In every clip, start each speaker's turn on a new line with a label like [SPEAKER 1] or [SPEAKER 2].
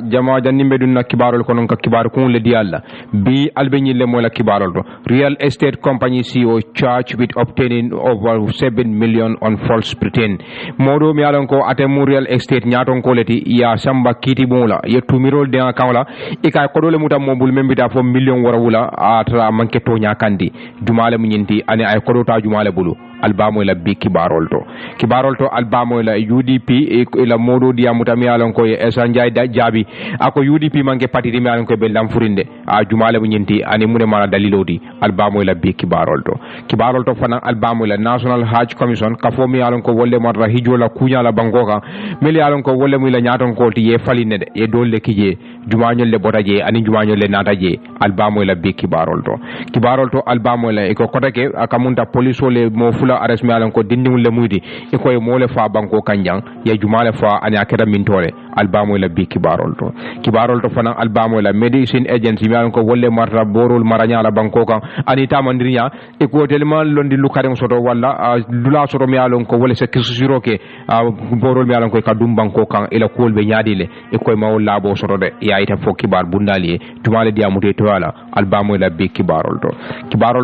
[SPEAKER 1] jama janimbe dun na kibarol konon ka kibar kun le dialla bi albeñi le mola kibarol do real estate company CEO charged with obtaining over 7 million on false pretend modo mi alon ko atemu real estate nyaton ko leti ya samba kiti mola ye tumirol de akawla ika ko dole mutam mobul membita fo million wara wula atra manke to nyakandi jumale munyinti ani ay ko ta jumale bulu albamo la bi kibarol to albamo la UDP e la modo dia mutami alon ko Essa Njie jabi ako UDP manke patiri mi alon ko be lamfurinde a jumale mu nyinti ani mune mala dalilodi albamo la bi kibarol to fana albamo la National Hajj Commission kafo mi alon ko wolle marra hijo la kunya la bangoka meli alon ko wolle mu la nyaton ko ti ye faline de e dolle kije jumañol le botaje ani jumañol le nataje albamo la bi kibarol to albamo la e ko kotake akamunta police le mo fula arrest mi alon ko dindingul le muydi e koy mo le fa banko kanjang ya jumale fa ani akeda min tole albamo la bi kibarol to fana albamo la medicine agency mi alon ko wolle marta borol maranya la banko kan ani tamandirinya e ko telma londi lukare soto walla dula soto mi alon ko wolle se kisiro ke borol mi alon ko kadum banko kan ila kolbe nyaadile e koy ma walla bo soto de ya ita fo kibar bundali jumale diamute to wala albamo la bi kibarol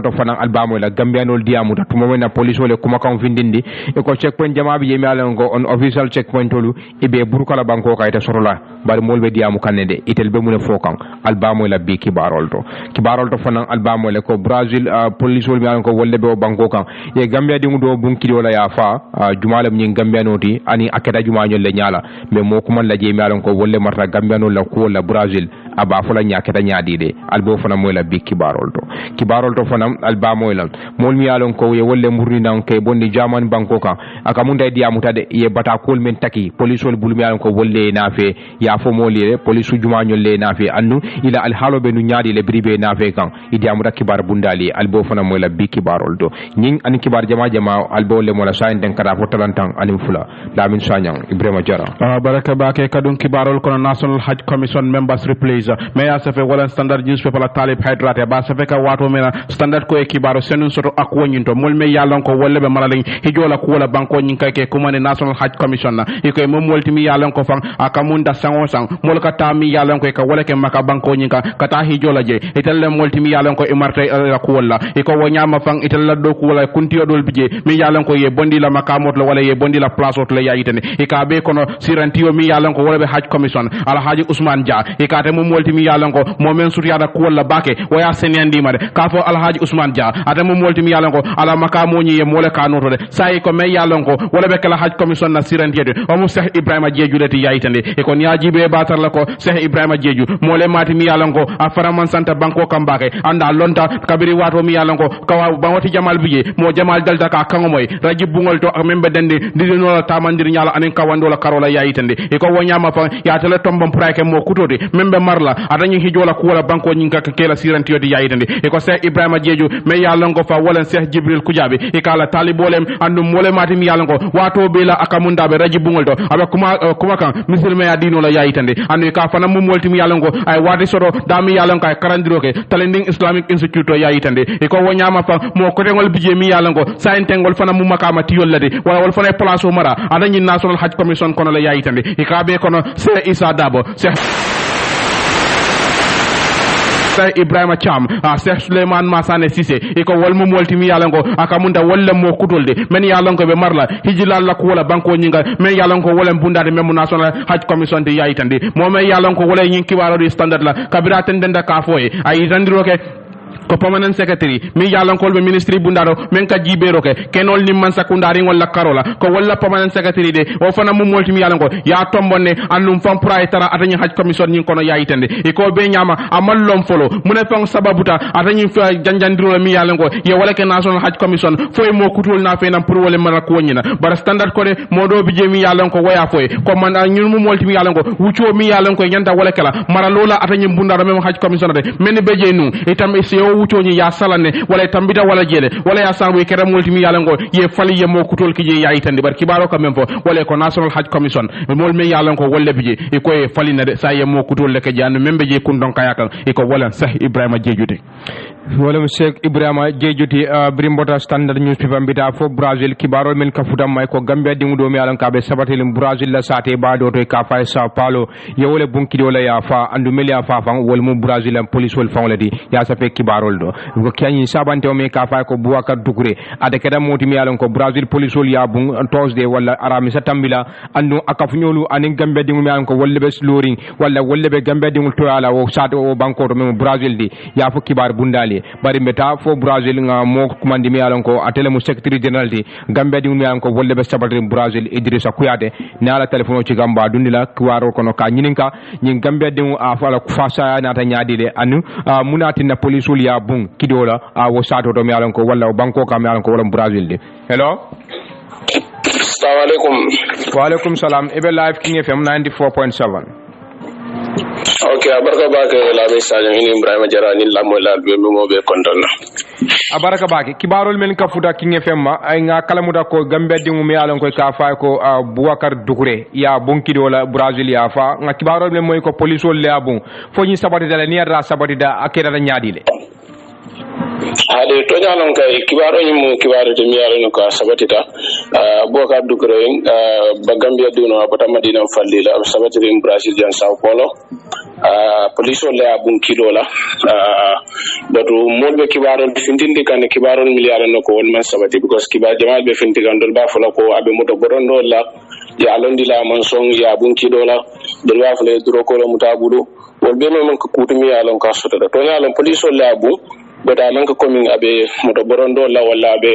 [SPEAKER 1] to fana albamo la gambianol diamuta tumo na police wala kuma kan vindindi e ko checkpoint jamabi yemi alon ko on official checkpoint tolu e be burkala banko kayta sorola bari molbe diamu kanede itel be mune fokan albamo la bi kibarol to fana albamo le ko Brazil police wol mi alon ko wolle be banko kan e gambia di ngudo bunkiri wala ya fa jumale mi gambia noti ani akeda jumañol le nyala mais mo kuma la je mi alon ko wolle marta gambia no la ko la Brazil aba fula nyaketa nyaadide albo fana moy la bi kibarol to fana albamo la mol mi alon ko ye wolle murni nan ke bonni jaman banko kan aka munda diamuta de ye bata kol men taki police wol bulmi alon ko wolle nafe ya fo molire police jumañol le nafe annu ila al halo be nu nyaadi le bribe nafe kan idi amuta kibar bundali albo fana moy la bi kibarol do nyin an kibar jama albo le mola sain den kada fo talantan anim fula lamin sanyang Ibrahima Jara
[SPEAKER 2] baraka bake kadun kibarol kono National Hajj Commission members replace meya safe wala standard newspaper la Talib Hydrate ba safe ka wato mena standard ko e kibaro senun soto ak wonyinto mol me yalon ko wolle be malalen hijola ko wala banko nyin kay ke kumane National Hajj Commission na iko mom molti mi yalon ko fang akamunda sango sang mol ka tami yalon ko ka wala ke maka banko nyin ka kata hijola je itelle molti mi yalon ko e marte la ko wala iko wonyama fang itella do ko wala kuntiyo dol bije mi yalon ko ye bondi la makamot la wala ye bondi la place ot la yayitene ika be kono sirantiyo mi yalon ko wala be Hajj Commission al Haji Ousmane Dia ikate mom molti mi yalon ko momen sutiyada ko wala bake waya senyandi made ka fo al Haji Ousmane Dia ate mom molti mi yalon ko ala makamo nyi ye mole kanoto de sai ko me yalon ko wala be kala Hajj Commission na sirantiyede o mo Cheikh Ibrahima Jeju leti yayitande e ko nyaajibe batar la ko Cheikh Ibrahima Jeju mole mati mi yalon ko afara man santa banko kambake anda lonta kabiri wato mi yalon ko kawa bangoti Jamal Bije mo Jamal dalta ka kango moy raji bungol to membe dende didino tamandir nyala anen kawando la karola yayitande e ko wonyama fa ya tele tombam prake mo kutode membe marla adanyi hijola ko wala banko nyinka kela sirantiyode yayitande e ko Cheikh Ibrahima Jeju me yalon ko fa wala Cheikh Jibril Kujabe e kala talibolem andu mole mati mi yalon ko wato be la akamunda be raji bungol to abe kuma kan muslima ya dino la yayitande andu ka fana mum molti mi yalon ko ay wadi soto dami yalon ka karandiro ke Talending Islamic Institute to yayitande e ko wonyama fa mo ko tengol bije mi yalon ko saintengol fana mum makama tiyol lade wala wal fana place o mara adanyi National Hajj Commission kono la yayitande e ka be kono Cheikh Issa Dabo Ibrahima Cham Cheikh Suleiman Masane Cissé iko wol mo molti mi yalango akamunda wolle mo kutolde men yalango be marla hijilal la ko wala banko nyinga men yalango wala bundade mem National Hajj Commission de yayitande mo men yalango wala nyinki waro di standard la kabira tendenda ka foye ay randiroke ko permanent secretary mi yalankol be ministry bundaro men ka jibero ke kenol ni man sakundari wala karola ko wala permanent secretary de o fana mum molti mi yalanko ya tombonne annum fam tara atani Hajj Commission nyin kono yayitande e ko be nyama amal lom folo mune fam sababuta atani fa janjandiro mi yalanko ye wala ke National Hajj Commission foy mo kutol na fe nam pour wala mara ko nyina bar standard ko de modo bi je mi yalanko waya foy ko man nyun mum molti mi yalanko wucho mi yalanko nyanda wala kala mara lola atani bundaro mem Hajj Commission de men be je nu itam e wutoñi ya salane wala tambita wala jele wala ya sangu kere multi mi yalango ye fali ye mo kutol kije ya itande bar kibaro kam fo wala ko National Hajj Commission mol me yalango wala bije e ko e fali na de sa ye mo kutol le ke jannu membe je kun don kayakal e ko wala Cheikh Ibrahima Jejude
[SPEAKER 1] wala Sheikh Ibrahima Jejuti Brimbota Standard newspaper mbita fo Brazil kibaro men kafuta may ko Gambia dingu do mi alan kabe sabatel Brazil la sate ba do to ka fa Sao Paulo yewole bunki wala ya fa andu meli ya fa fang wol mu Brazil police wol fang ladi ya sa fe kibarol do ko kyanyi sabante o me ka fa ko Boubacar Doucouré ade kada moti mi alan ko Brazil police wol ya bun Thursday wala arami satambila andu akafu nyolu anin Gambia dingu mi alan ko wolle be sloring wala wolle be Gambia dingu to ala o sate o banko to me Brazil di ya fo kibar bundali bari mbeta fo Brazil nga mo kumandi mi alon ko atele mu secretary general di Gambia di mi alon ko wolle be sabatri Brazil Idrissa Kouyaté na ala telephone ci gamba dundila kwaro kono ka nyininka nyin Gambia di afala fasa na ta nyaadi de anu munati na police ul ya bun kidola wo sato to mi alon ko walla banko ka mi alon ko wala Brazil di hello
[SPEAKER 3] assalamu alaikum
[SPEAKER 1] wa alaikum salam ibe live King FM 94.7
[SPEAKER 3] Okay, abaraka bake la message ni Ibrahima Jara ni la moy la be mo be kontona
[SPEAKER 1] abaraka bake kibarol men ka futa King FM ma ay nga kalamuda ko Gambia dingu mi alon ko ka fa ko Boubacar Doucouré ya bonki do la Brazil ya fa nga kibarol men moy ko police wol le abun fo ni sabati dala ni ra sabati da akeda da nyaadi le
[SPEAKER 3] ade to nyanon kay kibaro ni mu kibaro de mi yaro ko sabatita Boubacar Doucouré ba Gambia dino abata Madina fallila sabati in Brazil jan Sao Paulo police wol le abun kidola batu molbe kibaro fintindi kan kibaro miliyaro nako won man sabati because kibar jamal be finti kan dol ba fala ko abe moto borondo la ya alondi la man song ya bun kidola dol wa fala duro ko mutabudu wol be men ko kutumi alon ka soto to yalon police wol le abun bata lanka komin abe moto borondo la wala abe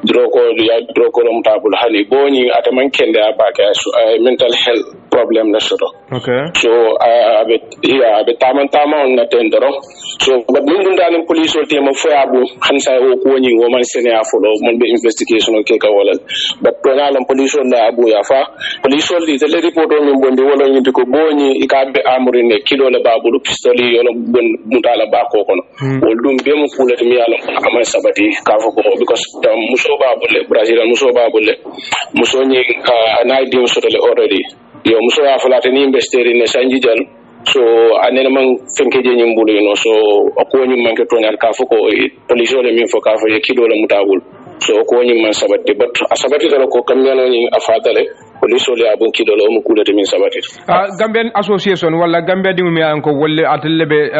[SPEAKER 3] droko mtabul hani boni ataman kende abaka mental health problem na soto
[SPEAKER 1] okay
[SPEAKER 3] so abe taman on na tendero so but min dun dalin police o tema fo abu hansa o ko ni wo man sene afolo mon be investigation o ke ka wala but to nalam police o la abu ya fa police o di tele report o min bonde wala ni ko boni ikabe amurine kilo la babulu pistoli yo bon mutala ba ko kono wol dum be mo fulata mi yalo amay sabati ka fo ko because muso babule Brazil muso babule muso ni anay dim sotole already yo muso ya fulata ni investeri ne sanji jal so anene man fenke je nyimbulu no so ko nyum man ke tonya ka fo ko police le min fo ka fo ye kido la mutabul so ko nyum man sabati but asabati dala ko kamyano ni afadale police le abun kido la mu kulata min sabati
[SPEAKER 1] Gambian association wala Gambia dingu mi an ko wolle atelebe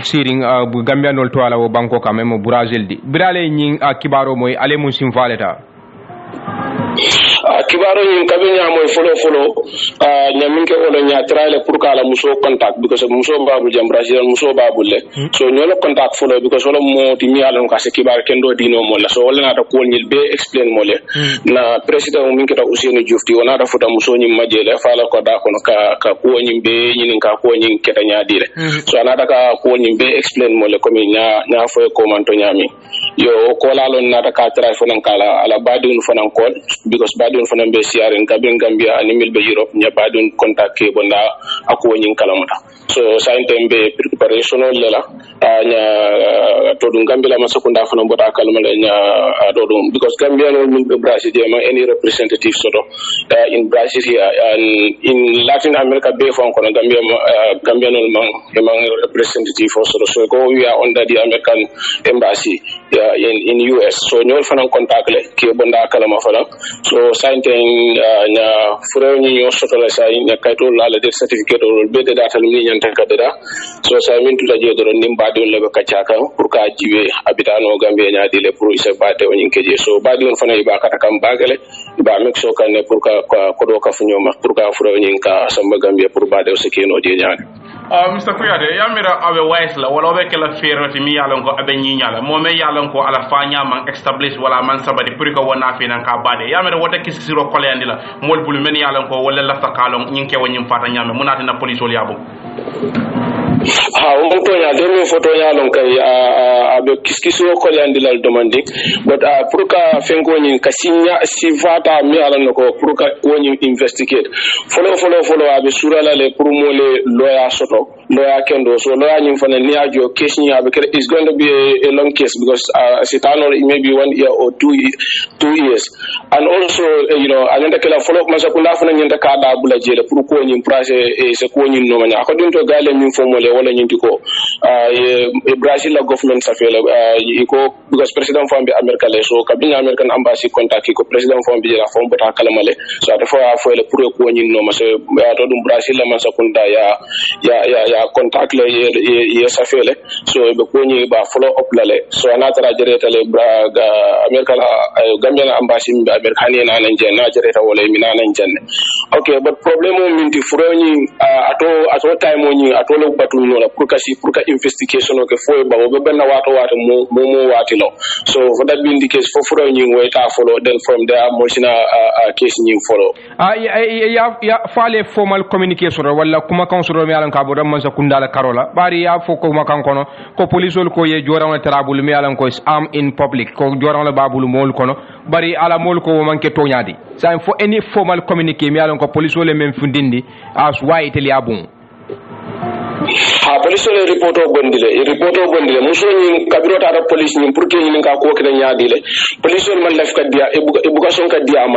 [SPEAKER 1] siring bu Gambia nol to ala wo banko ka memo Brazil di birale nyi kibaro moy ale mun sim faleta
[SPEAKER 3] kibaro yin kabinya moy folo nyaminke wala nya trale pour kala muso contact because muso babu jam Brazil muso babu le so nyolo contact folo because wala mo ti mi alon ka se kibar kendo dino mo la so wala na ta ko nyil be explain mo le na president mo minke ta Ousseynou Diouf ti wona da futa muso nyim majele fala ko da kono ka ko nyim be nyin ka ko nyin keta nya dire so na da ka ko nyim be explain mo le ko mi nya fo ko man to nyami yo ko la lon na ta ka tra fo nan kala ala badi un fo nan ko because badi un fo nan be siaren Gambia ani milbe Europe nya badun contact ke bonda ako nyin kalamuta so saintembe preparation lela nya to dum Gambia ma sekunda fana bota kalmala nya do dum because Gambia no milbe Brazil ma any representative soto in Brazil here and in Latin America be from kono Gambia no man representative also so go we are under the American embassy in US so nyol fana contact le ke bonda kalama fana so sainten nya furo ni yo soto la sai nya kayto la de certificate o be de data ni nyanta kadada so sa min tula je do nim badi on le ka chaka pour ka jiwe habitano Gambia nya dile pour ise bade o nyinke je so badi on fana iba kata kam bagale iba mek so kan ne pour ka ko do ka funyo ma pour ka furo nyinka samba Gambia pour bade o sekeno je nya
[SPEAKER 2] Mr. Kouyaté yamira abe wise la wala be kala feroti mi yalon ko abe nyinyala mo me yalon ko ala fanya man establish wala man sabadi pour ko wona fi nan ka bade yamira wota kisiro kole andila mol bulu men yalon ko wala lafta kalon nyinke wonyim fata nyame munati na police wol yabo
[SPEAKER 3] on to ya demi photo ya lon kay abe kiskiso ko yandi lal demanding but pour ka fengo nyin kasinya sivata mi ala nako pour ka woni investigate follow abe surala le pour mole lawyer soto lawyer kendo so lawyer nyin fana ni ajo case ni abe is going to be a long case because sitano maybe 1 year or 2 years and also anenda kala follow masakunda fana nyenda ka da bula jele pour ko nyin price e se ko nyin no manya according to to gale min fo mole wala nyinti ko Brazil la government sa fele iko because president fo be America le so kabina American embassy contact ko president fo be la fo bota kalamale so da fo fo le pour ko nyin no ma se to dum Brazil la man sa kunda ya contact le ye sa fele so be ko nyi ba follow up la le so anatara jereta le America la Gambia embassy be America ni na nan je na jereta wala mi na nan jenne okay but problem o minti furo nyi ato time o nyi ato lo batu no la pour ka investigation o ke fo ba be benna wato mo wati lo so for that being the case for furo nyi way ta follow then from there mo sina case nyi follow
[SPEAKER 1] ya fale formal communication wala kuma kan so mi alan ka bo man sa kundala karola bari ya fo ko makan kono ko police ko ye joran trabul mi alan ko am in public ko joran la babul mol kono bari ala mol ko manke toñadi sa for any formal communique mi alan ko police le men fundindi as why itali abun
[SPEAKER 3] police le reporto gondile muso ni kabirota da police ni pour que ni ka ko kene nyaadi le police man laf ka dia education ka dia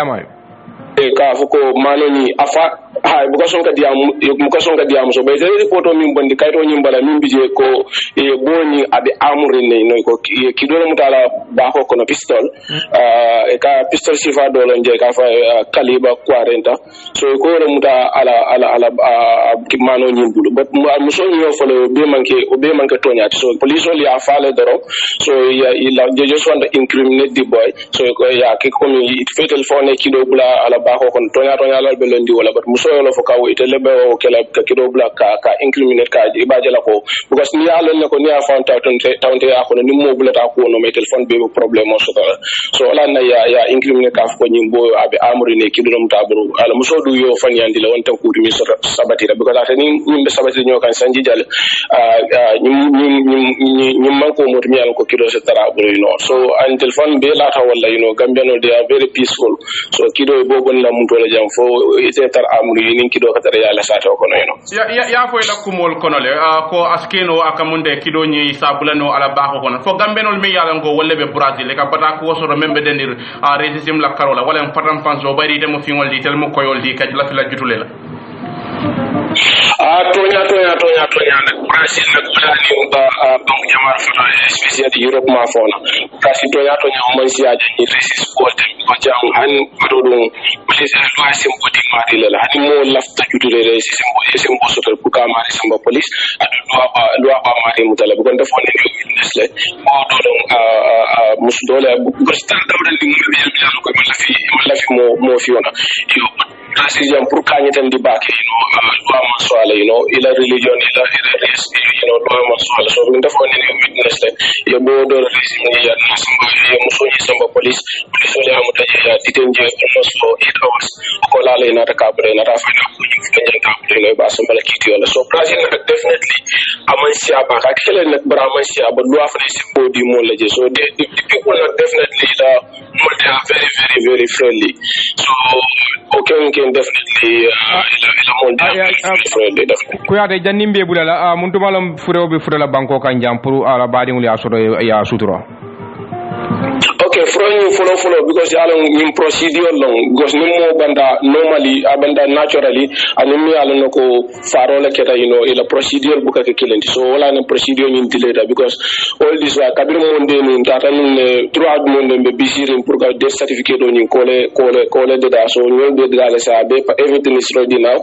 [SPEAKER 3] may ka fuko manoni afa education ka dia so be reporto min bondi kayto nyim bala min bije ko boni abi amuri ne no ko kidoro mutala ba ko kono pistol ka pistol sifa do lon je ka fa calibre 40 so ko re muta ala mano nyim bulu but muso nyo folo be manke tonya so police only afale doro so they just want to incriminate the boy so ko ya ke ko mi fatal phone kido bula ala ba ko kon tonya la be londi wala but muso yo fo ka wo ite lebe o kala ka kido bula ka incriminate ka ibaje la ko because ni ala ne ko ni afa tawte ya ko ni mo bula ta ko no me telephone be problème so ala na ya incriminate ka ko nyimbo abi amuri ne kido dum tabru ala muso du yo fan yandi la won tan ko mi sabatira because ata ni be sabatira nyo kan sanji jale nyim man ko mo mi ala ko kido se tarabru so an telephone be la ta wala Gambia no they are very peaceful so kido bogon la muto la jam fo ite tar amuri ni kido ka tar ya la sato ko no
[SPEAKER 2] ya fo la kumol kono le ko askeno akamunde kido nyi sabulano ala ba ko kono fo Gambenol mi yala ngo wolle be Brazil ka bata ko so membe dendir régime la karola wala fatam fanso bari dem fingol di tel mo koyol di kaj la fi la jutule la
[SPEAKER 3] tonya nak Brazil nak bulani bank jamar fata especially Europe ma fona kasi tonya man si aja ni resist ko dem ko jam han kododum police loi symbolique mari la hani mo lafta jutule resist mo sotel pour ka mari samba police adu loi ba mari mutala bu ko defo ne witness le mo dodum musdole ko star dawdan di mo be ko la fi mo fi wona yo decision pour kanyeten di back loi mensuale ila religion ila race loi mensuale so min defo ne witness le yo bo do régime ni ya nasamba yo musoni samba police ole amuta ya ditenje almost for 8 hours ko la le na ta kabre na ta fa na ko ni kenja ta le ba samba la kiti wala so Brazil definitely amansia ba ka kele nak bra amansia ba loi fa ne sipo di mo le je so the people are definitely they are very very very friendly so okay we can definitely ila mo friendly definitely
[SPEAKER 1] ko ya de janimbe bulala mun tumalam fureobe furela banko kan jam pour ala badi ngul ya suturo
[SPEAKER 3] okay follow because along in procedure long because no more banda normally abanda naturally and me along ko farola keta ila procedure buka ke kilenti so wala na procedure in delay because all this wa kabir monde ni tata ni throughout monde be bisirin pour ka death certificate on kole de da so we be da sa be everything is ready now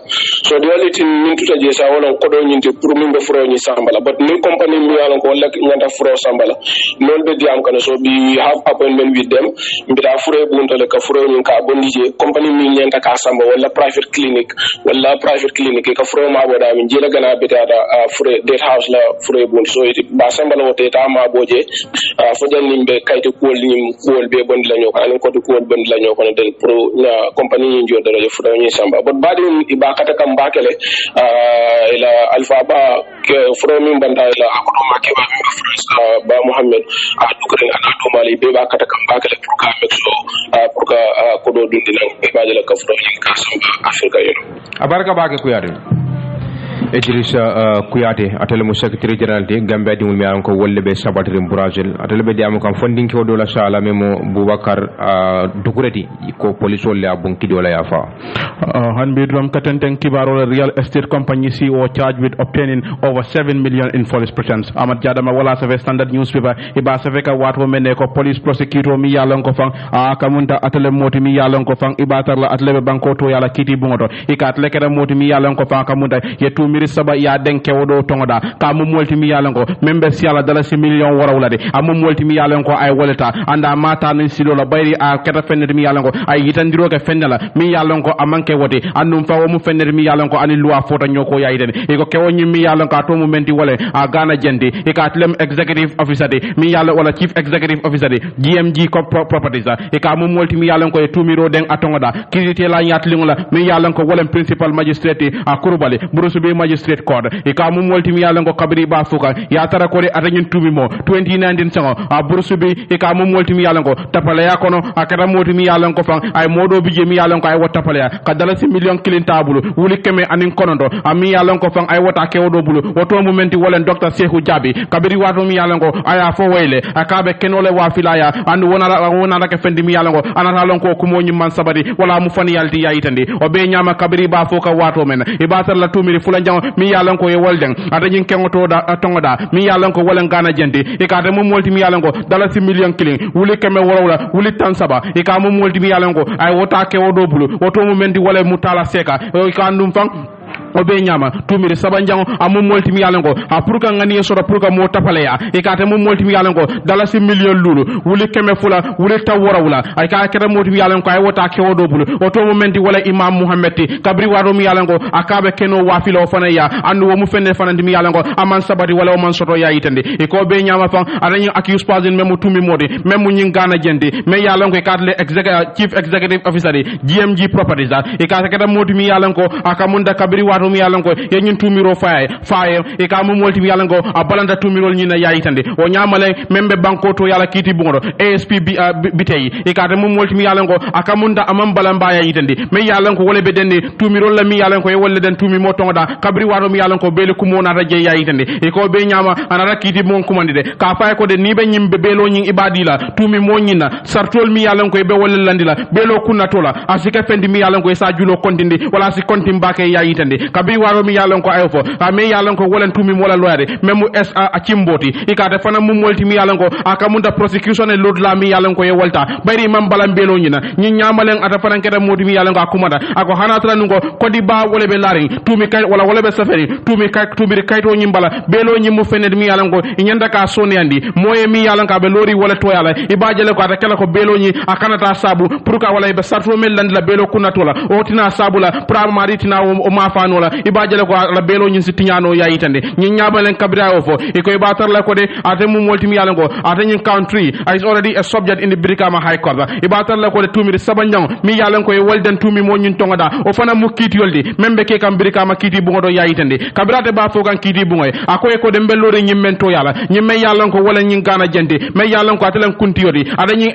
[SPEAKER 3] so the only thing min tuta je sa wala ko do nyinte pour min be furo ni sambala but ni company mi along ko lek nyanta furo sambala non be diam kana so be have appointment with them mbita fure buntale ka fure min ka bondije company min nyenta ka samba wala private clinic ka fure ma boda min jela gana beta da fure date house la fure bunt so it ba samba la wote ta ma boje fo janni be kayti ko be bondi la nyoko anen ko ko bondi la nyoko den pro na company ni jodo la fure ni samba but badi ba kata kam bakele ila alfa ba ke fure min banda ila akodo makeba min France ba Mohammed a dukren ana to mali be ba kata kam bakele pour ka mexo pour ka ko do dundi nan be ba jala ka furo ni ka samba Afrika
[SPEAKER 1] abarka ba ke ku yare Idrissa Kuyate atele mo secretary general de Gambia dimul mi aron ko wolle be sabatrim Brazil atele be diamo kam fonding ko dola sala memo Boubacar Dukureti ko police wolle abun kidola ya fa
[SPEAKER 2] han be drum katenten kibaro real estate company CEO charged with obtaining over 7 million in false pretense Ahmad Jadama wala sa standard newspaper iba sa feka wato mene ko police prosecutor mi yalon ko fang kamunta atele moti mi yalon ko fang ibatar la atele banko to yala kiti bungoto ikat lekere moti mi yalon ko fang kamunta yetu miri saba ya denke wodo tongoda ka mo molti mi yalon ko membe siala dala si million warawla de am molti mi yalon ko ay woleta anda mata ni silo la bayri a keta fennet mi yalon ko ay yitandiro ke fennala mi yalon ko amanke wote annum fa mu fennet mi yalon ko ani loi fota nyoko yayden e ko kewoni mi yalon ka to mu menti wala a gana jendi e ka tlem executive officer de mi yalon wala chief executive officer de GMG properties e ka mo molti mi yalon ko e tumiro den atongoda kirite la nyatlingola mi yalon ko wala principal magistrate a kurubale burusu be magistrate court e ka mo molti mi yalon ko kabri ba fuka ya tara ko de atanyin tumi mo 2019 sango a burusu be e ka mo molti mi yalon ko tapala ya kono akara moti mi yalon ko fan ay modo bije mi yalon ko ay wata tapala ya ka dala si million kilin tabulu wuli keme anin konondo ami yalon ko fan ay wata kewodo bulu woto momenti wolen docteur Cheikhou Jabi kabiri wato mi yalon ko aya fo wayle akabe kenole wa filaya and wona ke fendi mi yalon ko anata lon ko kumo nyimman sabati wala mu fani yalti yayitandi o be nyama kabiri ba fo ka wato men e batar la tumiri fulan jang mi yalon ko e wolden ata nyin kengoto da tongoda mi yalon ko wolen gana jendi e ka de mo molti mi yalon ko dala si million kilin wuli keme worawla wuli tan saba e ka mo molti mi yalon ko ay wota ke wodo bulu woto mo mendi wala mutala seka e ka ndum fang o be nyama tumiri sabanjango amu molti mi yalango a purka ngani soro purka mo tapale ya e ka te mo molti mi yalango dala si million lulu wuli keme fula wuli tawora wula ay ka kere molti mi yalango ay wota ke wodo bulu o to momenti wala imam muhammad kabri wado mi yalango akabe keno wafilo fana ya andu wo mu fenne fana mi yalango aman sabati wala o man soto ya yitande e ko be nyama fa adani accuse pazin memu tumi modi memu nyingana jendi me yalango e kadle chief executive officer GMG properties e ka kere molti mi yalango akamunda kabri wado mi yalango ye ñun tumiro faaye e ka mo molti mi yalango a balanda tumirol ñina yayitande o ñamale membe banko to yala kiti bungodo ASP bitey e ka mo molti mi yalango akamunda amam balamba yayitande me yalango wole be denni tumirol la mi yalango e wolle den tumi mo tongoda kabri waro mi yalango bele kumo na raje yayitande e ko be ñama anara kiti mon kumande de ka fay ko de ni be ñimbe belo ñing ibadila tumi mo ñina sartol mi yalango e be wolle landila belo kunna tola asika fendi mi yalango e sa julo kontindi wala si konti mbake yayitande kabi waro mi yalon ko ayfo me yalon ko wolen tumi mola loyade memu SA a cimboti ikate fana mu molti mi yalon ko akamunda prosecution e lord la mi yalon ko e wolta bari mam balam belo nyina nyi nyamalen ata fana kede modi mi yalon ko akumada ako hanatra nungo kodi ba wole be laring tumi kay wala wole be safari tumi kayto nyimbala belo nyimu fened mi yalon ko nyanda ka soni andi moye mi yalon ka be lori wala to yala ibajele ko ata kala ko belo nyi akanata sabu pour ka wala be sarto mel landila belo kunatola o tina sabula pra maritina o mafano la ibajele ko la belo nyin sitinyano yayitande nyin nyabalen kabira o fo e ko ibatar la ko de ate mu multi mi yalango ate nyin country is already a subject in the Brikama High Court ibatar la ko de tumiri sabanjang mi yalango e wolden tumi mo nyin tongoda o fana mu kiti yoldi membe ke kam Brikama kiti bungo do yayitande kabirate ba fo kan kiti bungo akoy ko de mbellore nyin mento yala nyin me yalango wala nyin gana jende me yalango atelen kunti yodi ade nyin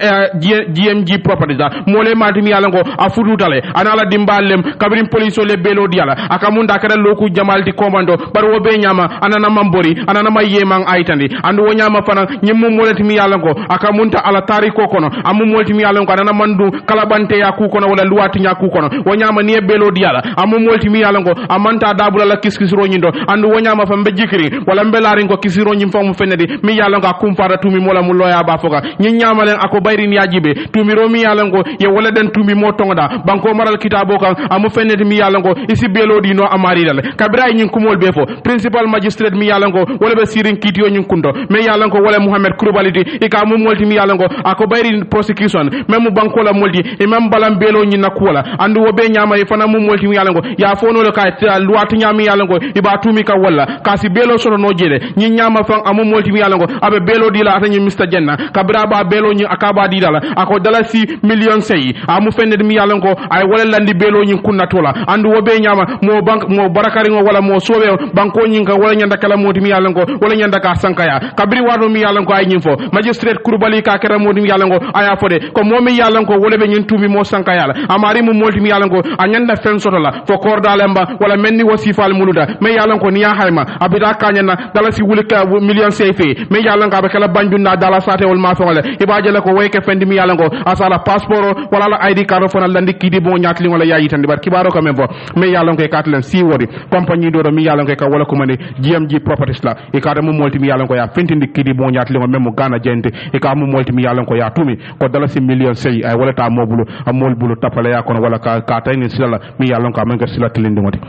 [SPEAKER 2] GMG properties mole mati mi yalango afudutale anala dimbalem kabirim police le belo diala akamunda kala loku jamal di commando bar wo be nyama anana mambori anana mayemang aitandi andu wo nyama fana nyimmu molati mi yalango akamunta ala tariko kono amu molti mi yalango anana mandu kala bante ya ku kono wala luwati nya ku kono wo nyama ni belo diala amu molti mi yalango amanta dabula la kiskisro nyindo andu wo nyama fa mbejikiri wala mbelari ngo kisiro nyim fa mu fenedi mi yalango akumfara tumi mola mu loya ba foga nyi nyama len ako bayri ni yajibe tumi ro mi yalango ye wala den tumi mo tongoda banko maral kitabo kan amu fenedi mi yalango isi belo di no amari dal kabira nyin kumol be fo principal magistrate mi yalango wala be sirin kitiyo nyin kundo me yalango wala Muhammad Krubaliti ika mu molti mi yalango ako bayri prosecution memu banko la molti imam balam belo nyin nakuala andu wo be nyama e fana mu molti mi yalango ya fono le ka luwatu nyami yalango iba tumi ka wala kasi belo sono no jele nyin nyama fan amu molti mi yalango abe belo dila atani Mr Jenna kabira ba belo nyin akaba dila ako dala si million sey amu fende mi yalango ay wala landi belo nyin kunna tola andu wo be nyama mo bank mo barakari ngo wala mo sobe banko nyinka wala nyanda kala modi mi yalango wala nyanda ka sankaya kabri wado mi yalango ay nyimfo magistrate kurbali ka kera modi mi yalango aya fode ko momi yalango wala be nyin tumi mo sankaya la amari mo molti mi yalango a nyanda fen soto la fo kordalemba wala menni wasifal muluda me yalango niya hayma abida kanyana dala si wulika million sefe me yalango be kala banjunda dala sate wol ma fongale ibaje la ko wayke fendi mi yalango asala passeport wala la ID card fona landi kidi bo nyatli wala yayi tan bar kibaro ko men bo me yalango e katlen si wori compagnie do mi yalango ka wala ko mane GMG properties la e ka mo molti mi yalango ya fentindi kidi bo nyatli mo memo gana jende e ka mo molti mi yalango ya tumi ko dala si million sey ay wala ta mobulu amol bulu tapale ya kono wala ka tayni sila mi yalango ka manka sila tilindi moti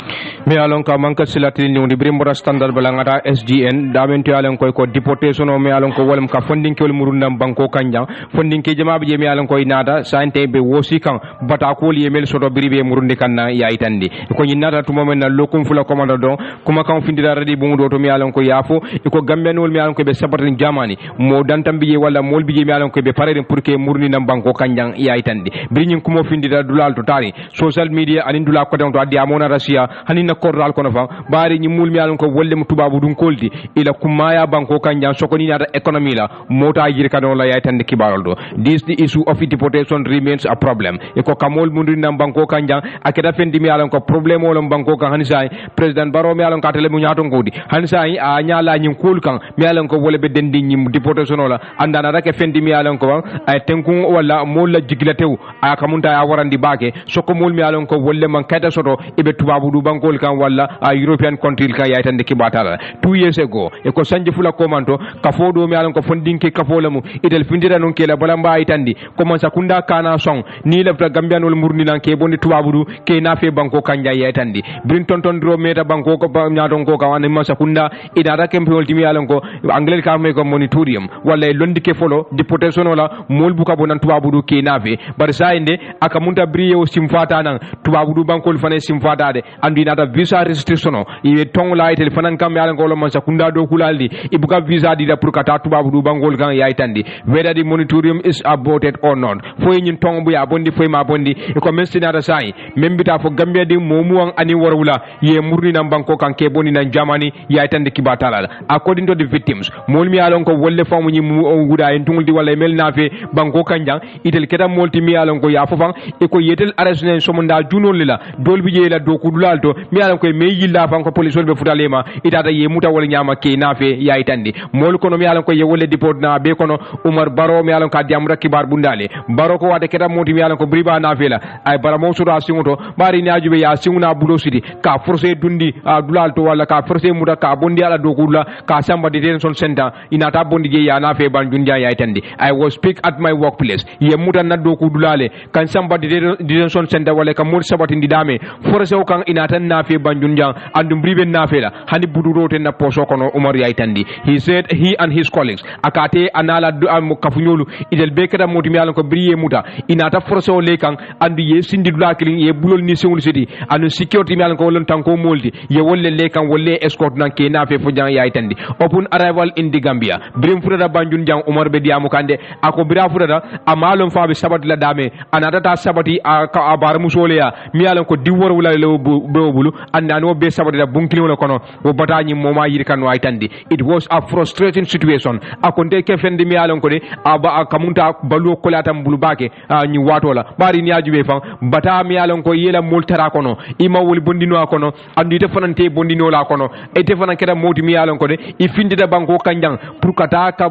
[SPEAKER 1] mi yalango manka sila tilindi moti brimbora standard balangata SGN damento yalango ko deportation o mi yalango wala ka funding ko murundam banko kanja funding ke jama be mi yalango inada sante be wosi kan bata ko li yemel soto biribe murundi kanna ya itandi ko nyinata to momen na lokum fula commando don kuma kan findira radi bu do to mi yalango yafo ko gambenol mi yalango be sabatin jamani mo dantam biye wala mol biye mi yalango be parere pour que murni nam banko kanjang ya itandi birnyin kumo findira dulal to tari social media anin dula ko don to adi amona russia hanin na korral kono fa bari nyi mul mi yalango wolle mu tubabu dun koldi ila kumaya banko kanjang sokoni nata economy la mota yir kadon la ya itandi kibarol do this the issue of deportation remains a problem e ko kamol mundri nam banko kanjang akeda fendi mi yalango problem wala banko kan hanisai president baro mi yalango tele mu nyato ngodi hanisai a nyala nyi kul kan mi yalango wala be dendi nyi deportation wala andana rake fendi mi yalango ay tenkun wala molla jiglatew a kamunta ya warandi bake soko mol mi yalango wolle man kayta soto ibe tubabu du bankol kan wala a european country kan ya tande ki batala 2 years ago e ko sanje fula komanto kafo do mi yalango fondinke kafo lamu idel findira non kela balamba ay tandi comment ça kunda kana song ni lefta gambian wol murni nan ke bondi tubabu du ke nafe banko kanja ya tandi brin tonton dro meta banko ko nyadon ko kawane masa kunda idara kempe wol timi yalango anglais ka me ko monitorium wala londi ke folo deportation wala mol buka bonan tubabu du ke nafe bar sainde aka munta briye o simfata nan tubabu du banko fane simfata de andi nata visa restriction e tong la itel fanan kam yalango lo masa kunda do kulaldi ibuka visa di da pour kata tubabu du bangol kan ya tandi whether the monitorium is aborted or not foy nyin tong bu ya bondi foy ma bondi e ko mestina da sai membita fo gambia di momuwan ani warwula ye murni nan banko kan ke boni nan jamani ya tande kibatala according to the victims molmi alon ko wolle famu nyi guda en tungul di wala mel nafe banko kanjang itel keta molti mi alon ko ya fofan e ko yetel arresnen somonda junol lila dolbi je la do kudulal to mi alon ko me yilla fan ko police be futalema itata ye muta wala nyama ke nafe ya tande mol kono mi alon ko ye wolle deport na be kono Umar Baro mi alon ka diam rakibar bundale baro ko wade keta moti mi alon ko briba nafe la ay bara mo sura singoto bari ni ajube ya singuna bulo sidi ka forcé dundi dulal to wala ka forcé muda ka bondi ala do kula ka samba detention center inata bondi je ya nafe ban dunja ya tande I was speak at my workplace ye muda na do ku dulale kan samba detention center wala ka mur sabati ndidame forcé o kan inata nafe ban dunja andum bribe nafe la hani budurote na poso kono Umar ya tande he said he and his colleagues akate anala mo kafunyolu idel bekeda moti mi alon ko briye muta inata forcé o le kan andu ye sindi dula kilin ye bulol ni sewul sidi anu security mi alon ko wolon tanko moldi ye wolle le kan wolle escort nan ke nafe fo jang ya tandi open arrival in the Gambia brim furada banjun jang Umar be diamu kande ako bira furada amalon fa be sabati la dame anata ta sabati ka abar musole ya mi alon ko diwor wala le bulu andano be sabati la bunkili wala kono wo batani moma yiri kan way tandi it was a frustrating situation akonde ke fendi mi alon ko de aba kamunta balu ko latam bulu bake ni watola bari ni ajube fan bata mi alon ko yela multara kono ima woli bondino kono andi te fanante bondino la kono e te fanan keda moti mi alon ko de i findi da banko kanjang pour kata ka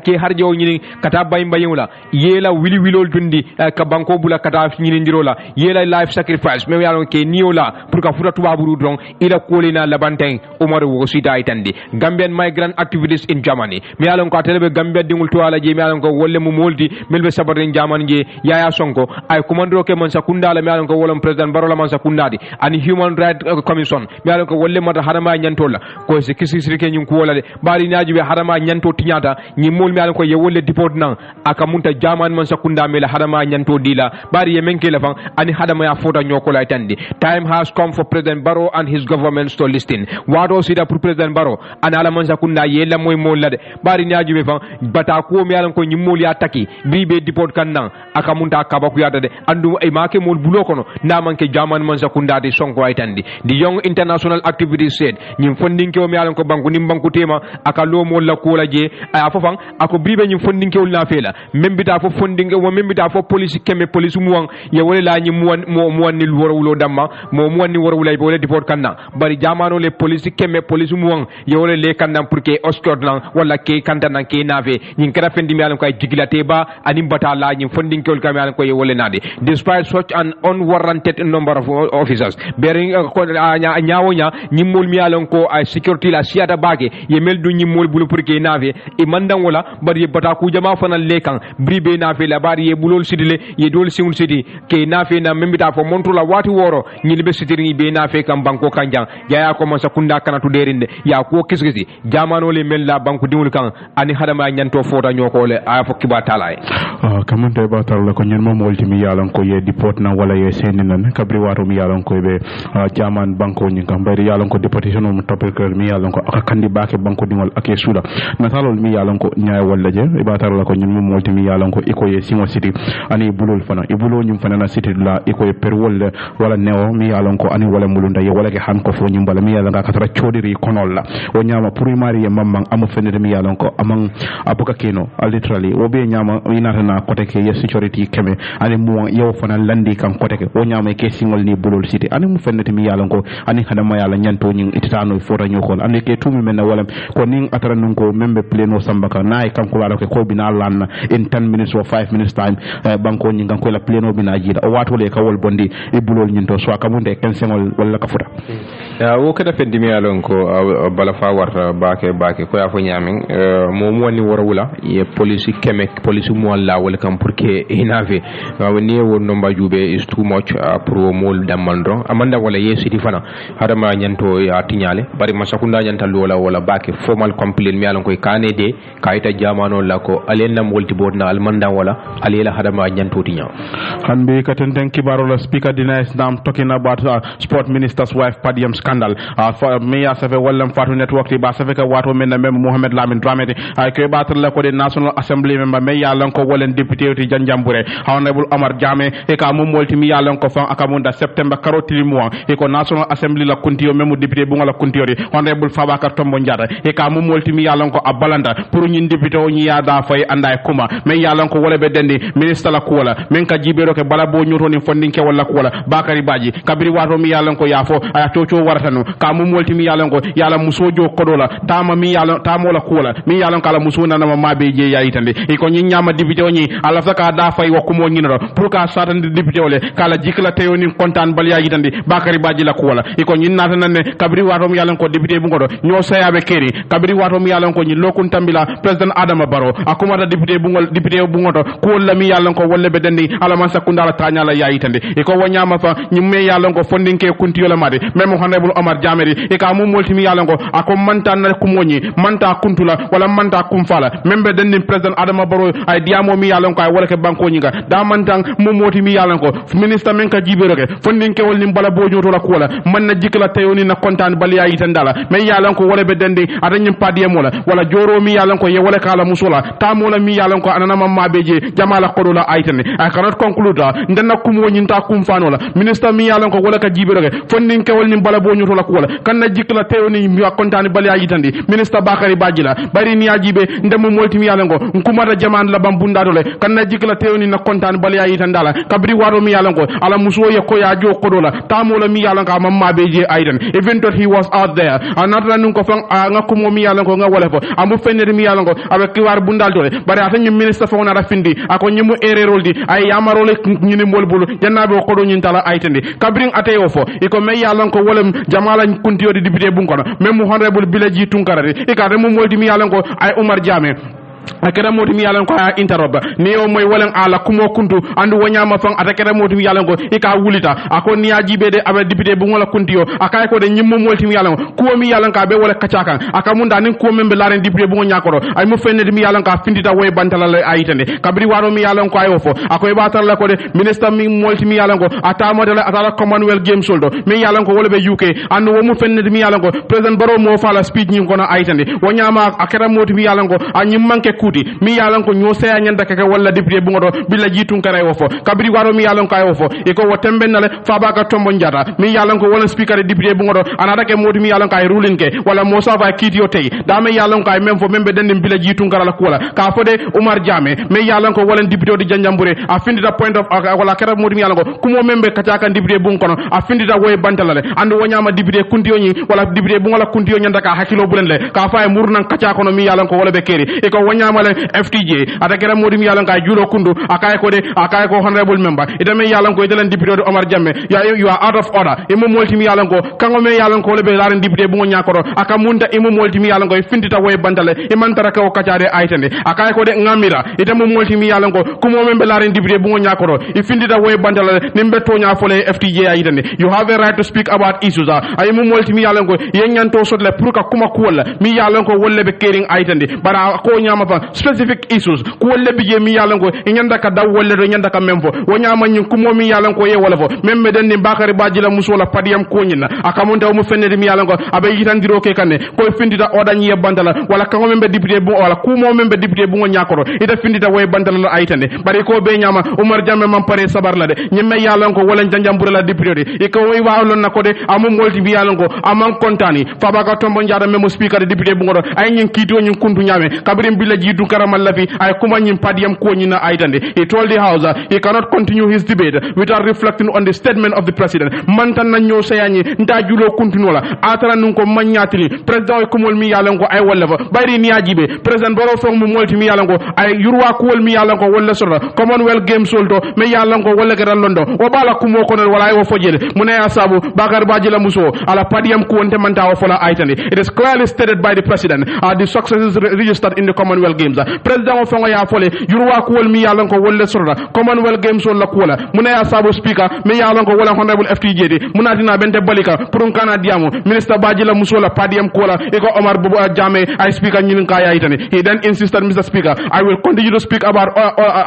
[SPEAKER 1] ke harjo nyini kata bayimbayula yela wili wilol dundi ka banko bula kata nyini ndirola yela life sacrifice me alon ke niola pour ka futa tuba buru don ila kolina labanteng Umar wo sita itandi Gambian migrant activities in Germany mi alon ko telebe Gambia dingul to ala je mi alon ko wolle mu moldi melbe sabarin Germany je yaya sonko ay commando ke man sakunda la mi alon ko wolon president barola man sakunda di ani human right commission mi alon ko wolle mata harama nyantola ko se kisiri ke nyun ko wala de bari naaji be harama nyanto tinyata nyi mol mi alon ko ye wolle deport nan aka munta Germany man sakunda me la harama nyanto dila bari ye menke la fan ani hadama ya fota nyoko la tandi time has come for President Barrow and his government to listen wado sida pour President Barrow ana ala man sakunda ye la moy mol la de bari naaji be fan bata ko mi alon ko nyi mol ya taki bibe deport kan nan aka munta kabaku yata de andu e make mol bulo kono na manke Germany man sakunda de sonko aytandi the young international activities said nyim funding ke o mi alon ko banku nim banku tema aka lo mo la ko la je a fofan ako bribe nyim funding ke na fela membita fo funding o membita fo police keme police muwan ye wala la nyim muwan ni worowulo damma muwan ni worowulay bo le deport kanna bari jamano le police keme police muwan ye wala le kanna pour que oscort nan wala ke kanta nan ke nave nyin kara fendi mi alon ko ay jigilate ba anim bata la nyim funding ke kam alon ko ye wala nade despite such an unwarranted number of officers bearing ñawoña ñimmol mi alon ko ay security la siata bake ye meldu ñimmol bulu pour que nave e mandan wala bari ye bata ku jama fanal lekan bribe nave la bari ye bulol sidile ye dol siwul sidi ke nafe na membita fo montu la wati woro ñilbe sitiri be nafe kam banko kanjang jaya ko mon sakunda kanatu derinde ya ko kiskisi jamano le mel la banko diwul kan ani hadama ñanto fota ñoko le a fo kiba talay
[SPEAKER 2] kamante ba tar la ko ñen mom wolti mi yalan ko ye deport na wala ye seninan kabri wato mi yalan ko be jaman banko ñi kam bayri yalan ko deportation mo topel ko mi yalan ko aka kandi baake banko dingol ak suda natalol mi yalan ko nyaay wala je ba tar la ko ñen mom wolti mi yalan ko iko ye singo city ani bulol fana ibulo ñum fana na city la iko ye per wala neo mi yalan ko ani wala mulunda ye wala ke han ko fo ñum bala mi yalan ka tara chodiri konol la o ñama primary ye mamman amu fenede mi yalan ko amang abuka keno literally o be ñama inata na kote ke ye security keme ani mu yow fana landi kan kote ke o ñama ke singol ni bulol city ani mu fenede mi yalan ko ani hada ma yalla ñanto ñing ititano fota ñokol ani ke tumi men wala ko ning atara nun ko membe pleno sambaka nay kan ko wala ko bina lanna in 10 minutes or 5 minutes time banko ñing kan ko la pleno bina jida o wato le ka wol bondi e bulol ñinto so ka munde ken singol wala ka futa
[SPEAKER 1] wo kada fendi mi yalon ko bala fa warta baake ko ya fo ñamin mo mo ni wala ye police keme police mo la wala kam pour que inave ni won no mbajube is too much pour mol damandro amanda wala ye city fana hadama ñanto ya tiñale bari masakunda ñantal wala baake formal complaint mi yalon ko kane de kayita jamano la ko alena molti bodna almanda wala alela hadama ñanto tiña
[SPEAKER 2] hanbe katenten kibaro la speaker denies nam talking about sport minister's wife padium scandal for me asafe wallam fatu network ti ba safe ka wato men na mem Mohamed Lamin Dramé ay ko batal la ko de National Assembly member me yalan ko wolen député ti janjambure honorable Omar Jame e ka mum molti mi yalan ko fan akamunda september karotili mois e ko National Assembly la kuntiyo memu député bu ngala kuntiyo di honorable Fabakar Tombo Ndiara e ka mum molti mi yalan ko abalanda pour ñin député o ñi yada fay anday kuma me yalan ko wala be dendi ministre la ko wala men ka jibero ke bala bo ñoto ni fondinke wala ko wala Bakari Badji kabiri wato mi yalan ko yafo aya coco waratanu ka mum molti mi yalan ko yala musojo kodola tama mi yalan tamo la ko wala mi yalan kala muso na ma mabe je yayi tande e ko ñi ñama député o ñi ala saka da fay wa kumo ñi no pour ka satan député o le kala jikla teyo ni contane bal yayi tande Bakari Badji la ko wala e ko ñi nata nan ne kabiri wato mi yalan ko député bu ngodo ño sayabe keri kabiri wato mi yalan ko ñi lokun tambila president Adama Barrow akuma da député bu ngol député bu ngodo ko la mi yalan ko wolle be dendi ala man sakunda la tanya la yayi tande e ko wanyama fa ñi me yalan ko fondinke kunti yola made même honorable Omar Jameri e ka mum molti mi yalan ko akom manta na ko moñi manta kuntula wala manta kumfala membe dendi president Adama Barrow ay diamo mi yalan ko ay wala ke banko ñinga da mantang mum moti mi yalan ko ministre men ka jibero ke fondinke wol ni bala bo ñoto la ko wala man na jikla tayoni na contane bal yayi tandala me yalan ko wala be dendi ada ñim padiyemo la wala joro mi yalan ko ye wala kala musula tamola mi yalan ko anana mamma beje jamala kodola aytane I cannot conclude ndanna kumo ñinta kumfano la ministre mi yalan ko wala ka jibero ke fondinke wol ni bala bo ñoto la ko wala kan na jikla tayoni mi contane bal yayi tandi ministre Bakari Badji la bari ni ajibe ndemu molti mi yalan ko nkumata jaman la bambunda dole kan na jikla tayoni na contane bal yayi tandala kabri waro mi yalan ko ala muso ye ko ya jo kodola tamola mi yalan ka mamma beje aytan even though he was out there anatra nun ko fan nga kumo mi yalan ko nga wala fo amu fenere mi yalan ko avec kiwar bundal dole bari ata nyim ministre fo na rafindi ako nyimu ererol di ay yamarole nyini molbulu jannabe ko do nyin tala aytande kabring ateyo fo iko me yalan ko wala jamala kuntiyo di député bunkono même honorable Bileji Tunkarare e ka remo moldi mi yalan ko ay Omar Jame akera moti mi yalan ko a interroba ni o moy wolen ala kumo kuntu andu wonyama fan atakera moti mi yalan ko ika wulita ako ni ajibe de abe député bu ngola kuntiyo akay ko de nyimmo molti mi yalan ko mi yalan ka be wala kacakan aka munda nin ko membe laren député bu ngonya ko ay mo fenne mi yalan ka findita way bantala la ayitande kabri waro mi yalan ko ayo fo ako e batar la ko de ministre mi molti mi yalan ko ata modela atala Commonwealth Games soldo mi yalan ko wala be UK andu wo mo fenne mi yalan ko president Barrow mo fala speech nyi ko na ayitande wonyama akera moti mi yalan ko a nyimmanke kuti mi yalan ko nyo saya nyanda kake walla député bu ngodo billa jitun kare wo fo kabri waro mi yalan ko ay wo fo e ko wotembe nale faba ka tombo njata mi yalan ko wala speaker député bu ngodo anata ke modi mi yalan ko ay ruling ke wala mo sava kiti yo tay dama yalan ko ay même fo membe dende billa jitun kara la kola ka fode Oumar Jammeh mi yalan ko wala député di janjambure a findita point of wala kara modi mi yalan ko kumo membe kataka député bu ngono a findita woy bantalale andu wonyama député kuntiyo ni wala député bu ngola kuntiyo nyanda ka hakilo bulenle ka fa murnan kacha kono mi yalan ko wala be keri e ko wonyama le FTJ ata kera modi mi yalan ka julo kundu akay ko honorable member ita me yalan ko idelen député de Oumar Jammeh you are out of order e mo molti mi yalan ko kango me yalan ko le be laren député bu nyakoro aka munda e mo molti mi yalan ko findita woy bantale e man taraka o kachaade aytande akay ko de ngamira ita mo molti mi yalan ko kumo membe laren député bu nyakoro e findita woy bantale nimbe tonya fole FTJ aytande you have a right to speak about issues ay mo molti mi yalan ko yenyanto sotle pour ka kuma kuwala mi yalan ko wolle be kering aytande bara ko nyama fa specific issues ko wolle be mi yalan ko nyanda ka daw wolle do nyanda ka memfo wonyama nyin kumo mi yalan ko ye wala fo memme den ni bakari bajila musola padiyam ko nyina akamonta mo fenede mi yalan ko abe yitandiro ke kanne ko findita odañi bantala wala kango membe député bu wala kumo membe député bu nyakoro ita findita way bantala la aytande bari ko be nyama Oumar Jammeh man pare sabar la de nyimme yalan ko wala janjambura la député de e ko way wawlon na ko de amu molti bi yalan ko amman kontani fabaka tombo njada memo speaker député bu ngodo ay nyin kito nyin kuntu nyame kabrim billa jitu karamal lafi ay kuma nyin padiyam ko nyina aytande he told the house he cannot continue his debate without reflecting on the statement of the president mantan na nyo sayani nda julo kuntu la atara nun ko manyatili president ko mol mi yalan ko ay wala fa bari ni ajibe president baro fong mu molti mi yalan ko ay yurwa ko wol mi yalan ko wala sura commonwealth games solto me yalan ko wala gara londo o bala kumo ko wala ay wo fojele mune asabu bakar bajila muso ala padiyam ko wonte manta o fola aytande it is clearly stated by the president the successes registered in the commonwealth games president o fongo ya fole yurwa ko wol mi yalan ko wala sura commonwealth games sol la kola mune asabu speaker me yalan ko wala honorable FTJ de munatina bente balika pour kana diamo minister bajila muso la padiyam kola e ko Oumar Jammeh I speaker nyin ka ya aytande he then insisted Mr. Speaker I will continue to speak about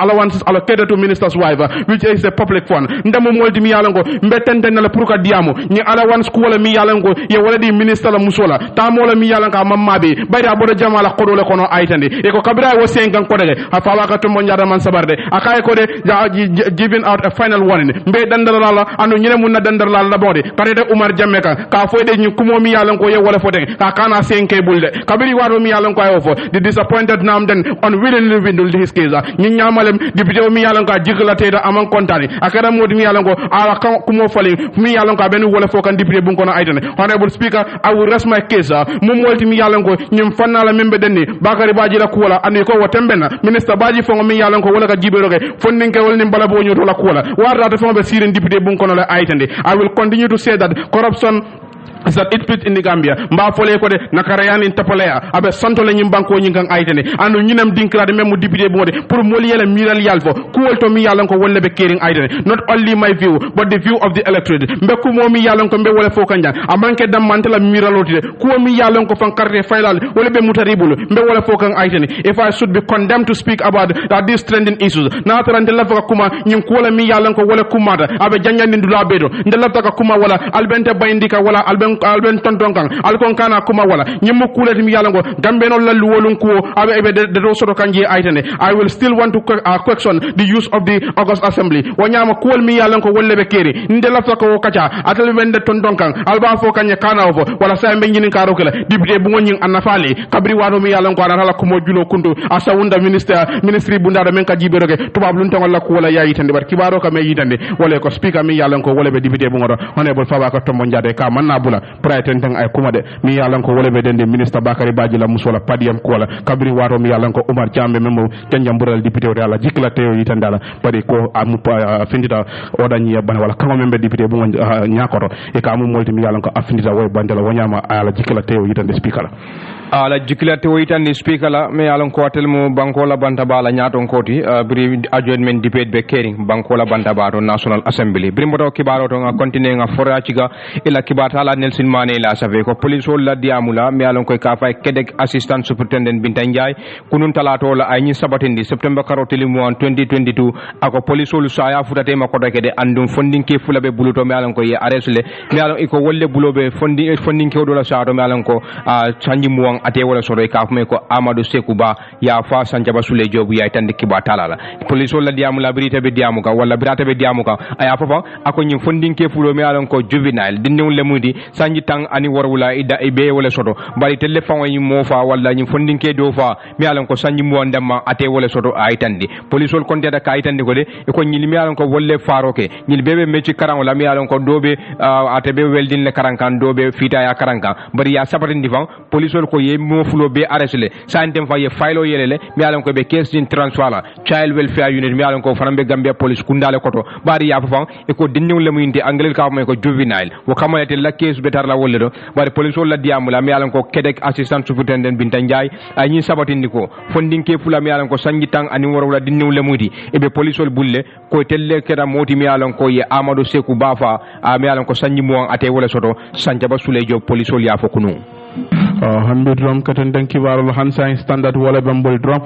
[SPEAKER 2] allowances allocated to minister's wife which is a public fund ndamo molti mi yalan ko mbetente na la pour ka diamo ni allowance ko wala mi yalan ko ye wala di minister la musola ta mo la mi yalan ka mammabe bayri abodo jamala ko dole kono aytande e ko kabira wo sengan ko dege ha fa waka to mo njada man sabarde akay ko de giving out a final warning mbe dandara la anu nyene mun na dandara la bode parede Oumar Jammeh ka fo de ñu kumo mi yalan ko ye wala fo de ka kana senke bulde kabiri waro mi yalan ko ay fo the disappointed nam den unwillingly windul his case ñi ñamalem député mi yalan ko jigla teeda aman kontani akara modi mi yalan ko ala kumo fali mi yalan ko ben wala fo kan député bu ko no aytane honorable speaker I will rest my case mu molti mi yalan ko ñim fannala membe denni bakari baji la ko wala andi ko wotembena minister baji fo mi yalan ko wala ka jiberoge fondinke wala ni bala bo ñu to la ko wala warata fo be sirin député bu ko no la aytande I will continue to say that corruption is that it fit in the Gambia mba fole ko de nakarayani intapolea abe santo le nyimbanko nyingan aytene anu nyinam dinkrade memu député bonde pour moliyele miral yalfo kuwolto mi yalan ko wolle be kering aytene not only my view but the view of the electorate mbe ko momi yalan ko mbe wala fo kanja amanke dam mantala miralotide ko mi yalan ko fan carte faylal wala be mutaribul mbe wala fo kan aytene if I should be condemned to speak about these trending issues na tarante la fa kuma nyim ko wala mi yalan ko wala kumata abe janyandi ndula bedo ndelata ka kuma wala albente bayndika wala alben tonton kan alkon kana kuma wala nyimmu kulati mi yalango gambe non la luwolun ko abe ebe de do soto kanje aytene I will still want to question the use of the August Assembly wonyama kuwol mi yalango wolle be keri ndela fa ko kacha atal wende tonton kan alba fo kanye kana fo wala sa be ngini karo kala député bu ngin annafali kabri wado mi yalango ara hala kumo julo kundu asawunda ministry bundada men ka jiberoge tubab lun tan wala ko wala yayitande bar kibaro ka me yitande wala ko speaker mi yalango wala be député bu ngoro honorable faba ka tombo njade ka manna bula praeten tan ay kuma de mi yalan ko wala be dende ministre Bakary Badji la musola padiyam ko wala kabri wato mi yalan ko Oumar Jammeh memo tanjam bural député o ala jikla teyo yitandala bari ko amu findita odani yabana wala kama membe député bu nyakoro e ka amu molti mi yalan ko afindita way bandala wonyama ala jikla teyo yitande speaker
[SPEAKER 1] ala jikla teyo yitande speaker la me yalan ko atel mo banko la banta bala nyaton koti bri adjournment debate be caring banko la banta baro National Assembly bri mboto kibaro to nga continue nga forachiga ila kibata la Nelson Mane la save ko police wol la diamula me alon koy ka fay kedek assistant superintendent Binta Njai kunun talato la ay ni sabatindi September karoteli mo 2022 ako police wol saya futate ma ko kede andum funding ke fulabe buluto me alon koy arrest le me alon iko wolle bulobe funding ke do la saato me alon ko sanji mo ate wala soto ka fume ko Amadou Sekou Ba ya fa Sanjaba Sule Jobu ya tande kiba talala police wala diamu la brita be diamu ka wala brata be diamu ka aya fafa ako nyim fondinke fulo me alon ko juvenile dinnew le mudi sanji tang ani warwula ida ibe wala soto bari telle fa wani mofa wala nyim fondinke do fa me alon ko sanji mo ndamma ate wala soto ay tandi police wol konte da kay tandi ko de ko nyil mi alon ko wolle faroke nyil bebe meci karan wala mi alon ko dobe ate be weldin le karankan dobe fita ya karankan bari ya sabatindi fan police wol ko ye mo fulo be arrestle santem fa ye faylo yelele mi alon ko be case din transfer la child welfare unit mi alon ko farambe Gambia police kundale koto bari ya fa e ko dinnew le muyinde anglais ka mo ko juvenile wo kamalete la case betar la wolle do bari police wol la diamula mi alon ko kedek assistant superintendent Binta Njay ay ñi sabatindi ko fondinke fula mi alon ko sanji tang ani wala dinnew le mudi e be police wol bulle ko telle keda moti mi alon ko ye Amadou Sekou Bafa mi alon ko sanji mo ate wala soto Sanjaba Sule Job police wol ya fo kunu
[SPEAKER 2] handu drum katen den kibarol hansa standard wala bambol drum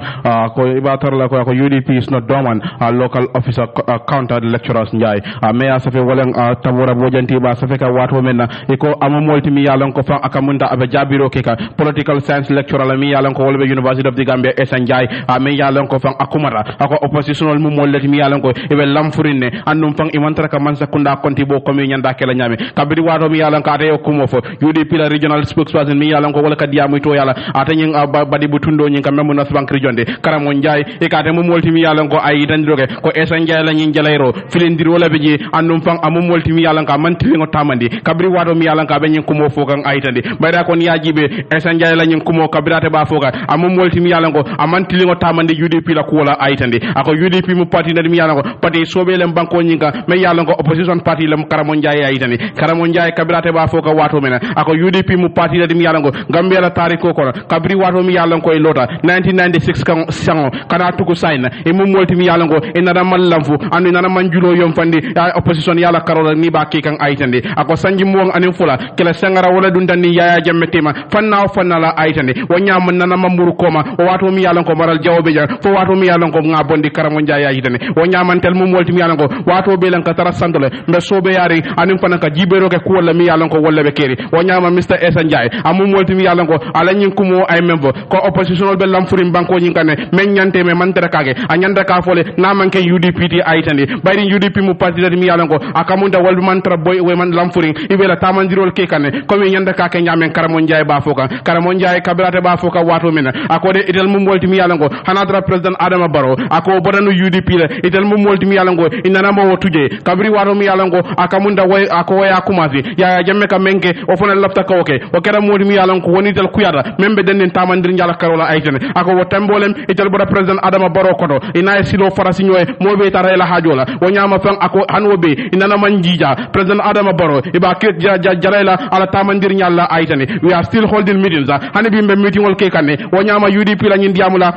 [SPEAKER 2] ko ibatar la ko UDP is not dormant local officer counter lecturers njay meya safe wala tabora bojanti ba safe ka wato menna iko amamolti mi yalan ko fa akamunda abe jabiro keka political science lecturer la mi yalan ko wala University of the Gambia esanjay me yalan ko fa akumara ako oppositional mu mollati mi yalan ko ibe lamfurine andum fa imantara ka man sakunda konti bo ko mi nyanda kala nyame kabiri wato mi yalan ka ade okumo fo UDP la regional spokesperson mi yalan ko wala kadiya muy to yala atanyin badi butundo nyin kam North Bank region de karamo njay e kate mo moltimi yalan ko ay tan doge ko esa njay la nyin jalayro filendir wala beji andum fang amum moltimi yalan ka man tilingo tamandi kabri wado mi yalan ka be nyin kumo fokan ay tandi bayda kon yajibe esa njay la nyin kumo kabirate ba foka amum moltimi yalan ko aman tilingo tamandi UDP la ko wala ay tandi ako UDP mu parti na mi yalan ko parti sobelem banko nyinga me yalan ko opposition party lam karamo njay ay tandi karamo njay kabirate ba foka wato mena ako UDP mu parti na mi yalan ko Gambia la tariko kono kabri wato mi yalan ko lota 1996 kan sango kana tuku sign e mum molti mi yalan ko e nana mallamfu anu nana manjulo yom fandi opposition yala karola ni ba ke kan aitande ako sanji mo anin fula kala sangara wala dun tan ni yaya jamme tema fanna la aitande wonya man nana mamuru koma wato mi yalan ko maral jawbe ja fo wato mi yalan ko ngabondi karamo jaya yitane wonya man tel mum molti mi yalan ko wato be lan ka tara sandole mbe sobe yari anin fana ka jibero ke ko wala mi yalan ko wala be keri wonya ma Mr. Esa Njai amum molti mi yalan ko ala nyin kumo ay membo ko opposition be lamfurim banko nyin kane men nyante me man tere kage anyanda ka fole na manke UDP ti aitandi bayri UDP mu parti de mi yalan ko akamunda walbi man tra boy we man lamfurim ibela tamandirol ke kane ko mi nyanda ka ke nyamen karamo njaay ba foka karamo njaay kabirate ba foka wato mena akode itel mu molti mi yalan ko hanadra president Adama Barrow ako bodanu UDP le itel mu molti mi yalan ko inana mo tuje kabri wato mi yalan ko akamunda way ako way akumasi ya jamme ka menke o fona lapta ka oke o kera modi mi yalan ko woni tel kuyata membe den tamandir njala karola aytene ako wo tambolem itel boda president Adama Barrow koto ina silo farasi nyoy mobe tara la hajola wo nyama fan ako hanwobe inana manjija president Adama Barrow iba ke jarayla ala tamandir nyalla aytene we are still holding meetings hani bimbe meeting wol ke kanne wo nyama UDP la nyin diamula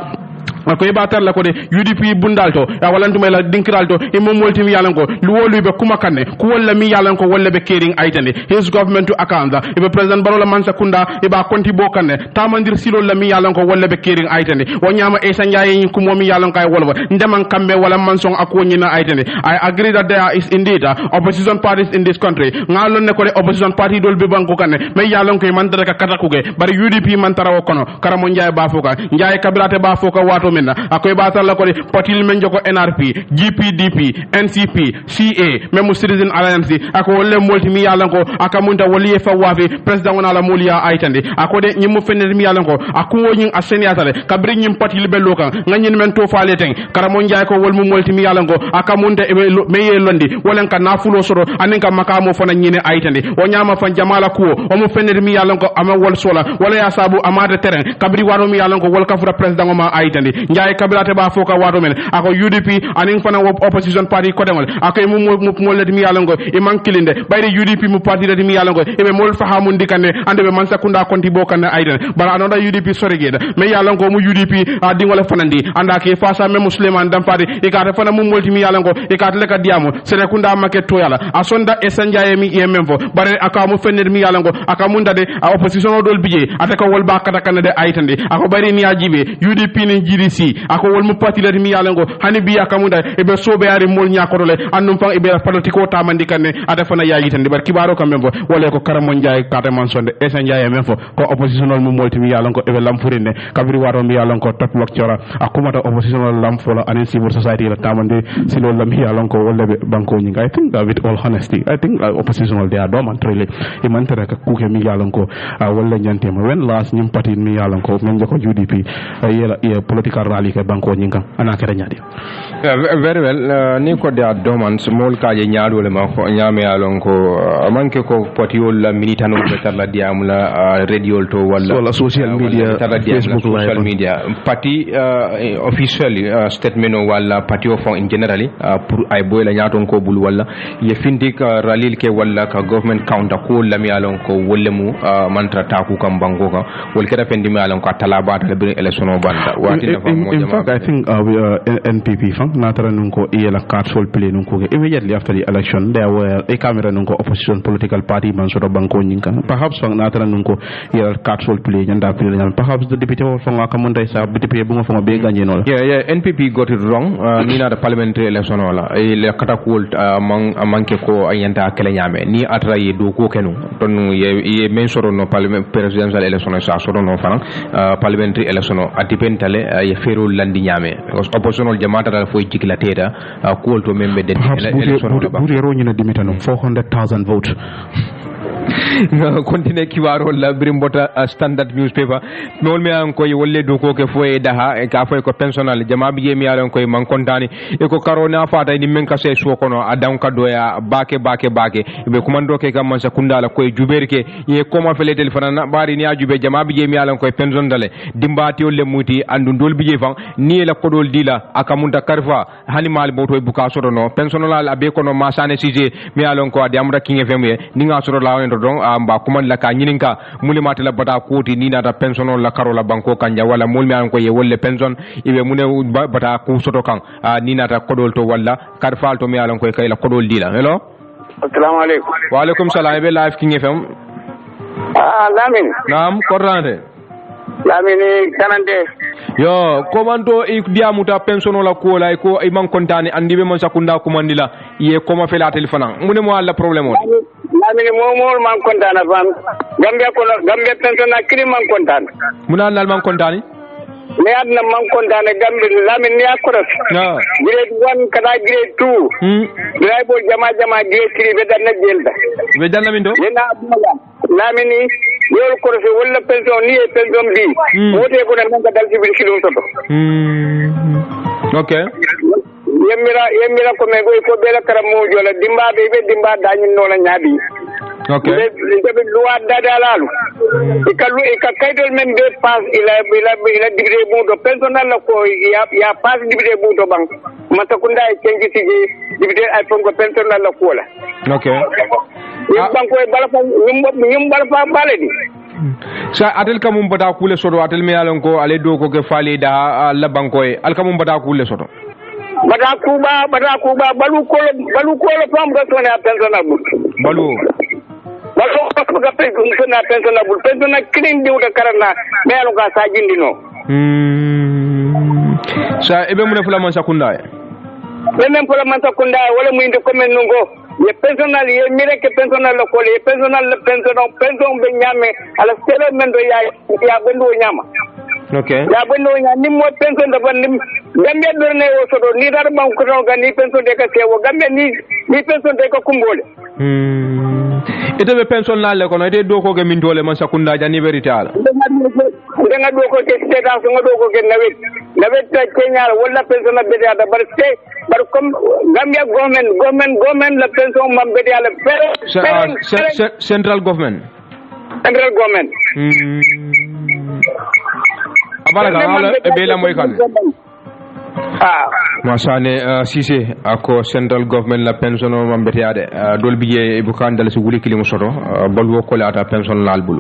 [SPEAKER 2] ko ibatar la ko de UDP bundalto ya walantuma la dinkiralto e mom moltimi yalan ko luwolu be kuma kanne ko walla mi yalan ko walla be kering aytande his government to account e be president Barrow la mansa kunda e ba konti bo kanne tamandir silo la mi yalan ko walla be kering aytande wo nyama e sanjaaye nyi ko momi yalan kay wolwa ndeman kambe wala mansong ako nyina aytande I agree that there is indeed opposition parties in this country ngalon ne ko de opposition party dol be banko kanne me yalan ko man dara ka katakuge bari UDP man tarawo kono karamo njaay ba foka njaay kabirate ba foka wato akoy batal la ko de patil men joko NRP GPDP NCP CA même Citizen Alliance ako wolle molti mi yalan ko akamunta woli fa wafi president wona la molia aytande ako de nyimu fenel mi yalan ko akuwo nyin aseniatale kabri nyim patil be lokan ngani men to faale ten karamo njaay ko wol mu molti mi yalan ko akamunta e meye londi wolen ka nafulo soro anen ka makamo fona nyine aytande o nyama fan jamala ko o mu fenel mi yalan ko ama wol sola wala ya sabu amade terrain kabri waro mi yalan ko wol kafura president ma aytande njaay kabirate ba foka wato men ako UDP anin fana opposition party ko demol ako mo leti mi yalango e mankilinde bayri UDP mu party leti mi yalango e be mol fahamu ndikane ande be man sakunda konti bo kan ayden bara anoda UDP sorigeda me yalango mu UDP a dingole fanandi anda ke fasa me musliman dam party e ka fana mu molti mi yalango e ka leka diamo sere kunda make to yala asonda esanjaye mi yememfo bare aka mu fenner mi yalango aka munda de opposition o dol bije ataka wol ba kata kan de aytande ako bari ni ajibe UDP ni jiri APC ako wol mu parti la mi yalango hani biya kamunda e be sobe ari mol nyakotole annum fan e be politiko tamandi kanne ada fana yayi tan bar kibaro kam membo wala ko karamo njaay kata man sonde esa njaay men fo ko oppositional mu molti mi yalango e be lamfurinde kabri wato mi yalango top lok ciora akumata oppositional lamfola anen civil society la tamande silo lam yalango wala be banko nyinga I think with all honesty I think oppositional they are dormant really e man tere ka kuke mi yalango wala nyantema when last nyim parti mi yalango men joko UDP yela political rally ke banko nyinga ana kere nyaadi
[SPEAKER 1] very well ni ko dia dormant small kaje nyaado le ma ko nyame yalango manke ko potiol la militano betar la diamula radio to wala
[SPEAKER 2] social media Facebook
[SPEAKER 1] social media party officially statement wala party of in generally pour ay boy la nyaaton ko bul wala ye findik ralil ke wala ka government counter ko lam yalon ko wolemu mantra taku kam bango ka wol kera fendi mi yalon ko talaba ta bi election o banda wati na fam mo
[SPEAKER 2] in fact I think NPP fam natara nun ko yela card sol play nun ko immediately after the election there were a camera nun ko opposition political party man sort of banko nyinka perhaps fam natara nun ko yela card sol play nyanda play nyam perhaps the deputy fam akamunday sa deputy bungo fam be gagné no
[SPEAKER 1] yeah NPP got it wrong ni na the parliamentary election wala le katakul manke ko ayanta kele nyame ni atra ye do ko kenu ton ye men soro no presidential election sa soro no fana parliamentary election a dependale ye fero landi nyame oppositional jamaata dal fo jikila teda ko to membe den election
[SPEAKER 2] ba buri ro nyina dimitano 400,000 votes
[SPEAKER 1] continue kiwaro la brimbota standard newspaper mol mi an koy wolle do ko ke foye daha e ka foy ko pensional jama bi mi alon koy man kontani e ko karona fata ni men ka se so kono adan ka doya bake be kumando ke kam man sakunda la koy juberke ye koma fele telefona bari ni ajube jama bi mi alon koy pension dale dimbati wolle muti andu ndol bi fan ni la kodol dila akamunta karfa hani mal boto buka soto no pensional abe kono masane sije mi alon ko adi amra king fm ye ni nga soto la don amba kuman la ka nyininka mulimata la bata kuti ni na ta pension la karola banko kanja wala mulmi an ko ye wolle pension ibe mune bata ku soto kan ni na ta kodol to wala karfal to mi alon ko kay la kodol dila hello
[SPEAKER 3] assalamu alaikum
[SPEAKER 1] wa alaikum salam be live king fm
[SPEAKER 3] lamin
[SPEAKER 1] naam korrante
[SPEAKER 3] lamini kanande
[SPEAKER 1] yo komando e diamuta pension la ko la ko e man kontane andi be man sakunda kumandila ye koma fela telefona mune mo alla problème o
[SPEAKER 3] lamini momol man kontana fam gambia pension na kiri man kontana
[SPEAKER 1] muna nal man kontani
[SPEAKER 3] ne adna man kontane gambia lamini ni akora grade 1 kada grade 2 drive jama grade 3 be danna jelda
[SPEAKER 1] be danna min do
[SPEAKER 3] yena abdullah lamini yol korse wala pension ni pension bi wote ko nan ga dal ci bir kilo soto
[SPEAKER 1] okay yemira ko me goy ko bela karamo jola dimba be dimba dañi no la ñabi okay
[SPEAKER 3] le loi dadalalu ka kaydol men be pass ila digré bu do personnel la ko ya pass digré bu do bang mata kunda e cengi tigi digré ay fonko personnel la ko la
[SPEAKER 1] okay
[SPEAKER 3] banko e bala fa ñum bala fa baledi
[SPEAKER 1] sa atel kamum bata kule soto atel me yalon ko ale do ko ke fali da la banko e al kamum bata kule soto
[SPEAKER 3] bata kuba balu ko fam ga sone personnel bu
[SPEAKER 1] balu
[SPEAKER 3] ko ga personnel bu personnel clean diu da karana me yalon ka sa jindino
[SPEAKER 1] sa ebe mun fula man sakunda e
[SPEAKER 3] men fula man sakunda wala mu inde komen nungo ye personnel ye mire ke personnel la ko ye personnel le pension be nyame ala sele men do ya bendo nyama
[SPEAKER 1] okay
[SPEAKER 3] ya bendo nya ni mo pension da ban gambe do ne o sodo ni dar ban ko ga ni pension de ka sewo gambe ni pension de ka kumbole
[SPEAKER 1] ite be pension la le ko no ite do ko ge min dole man sakunda jani verité ala
[SPEAKER 3] nga do ko ke status nga do ko ke nawet ta kenyal wala pension na be da bar te bar comme gambia government la pension mam be da la
[SPEAKER 1] central government abara ga ala e be la moy kan masane sise ako central government la pension o mambetiade dol biye bukan dal si wuli kilimu soto balwo ko lata pension lal bulu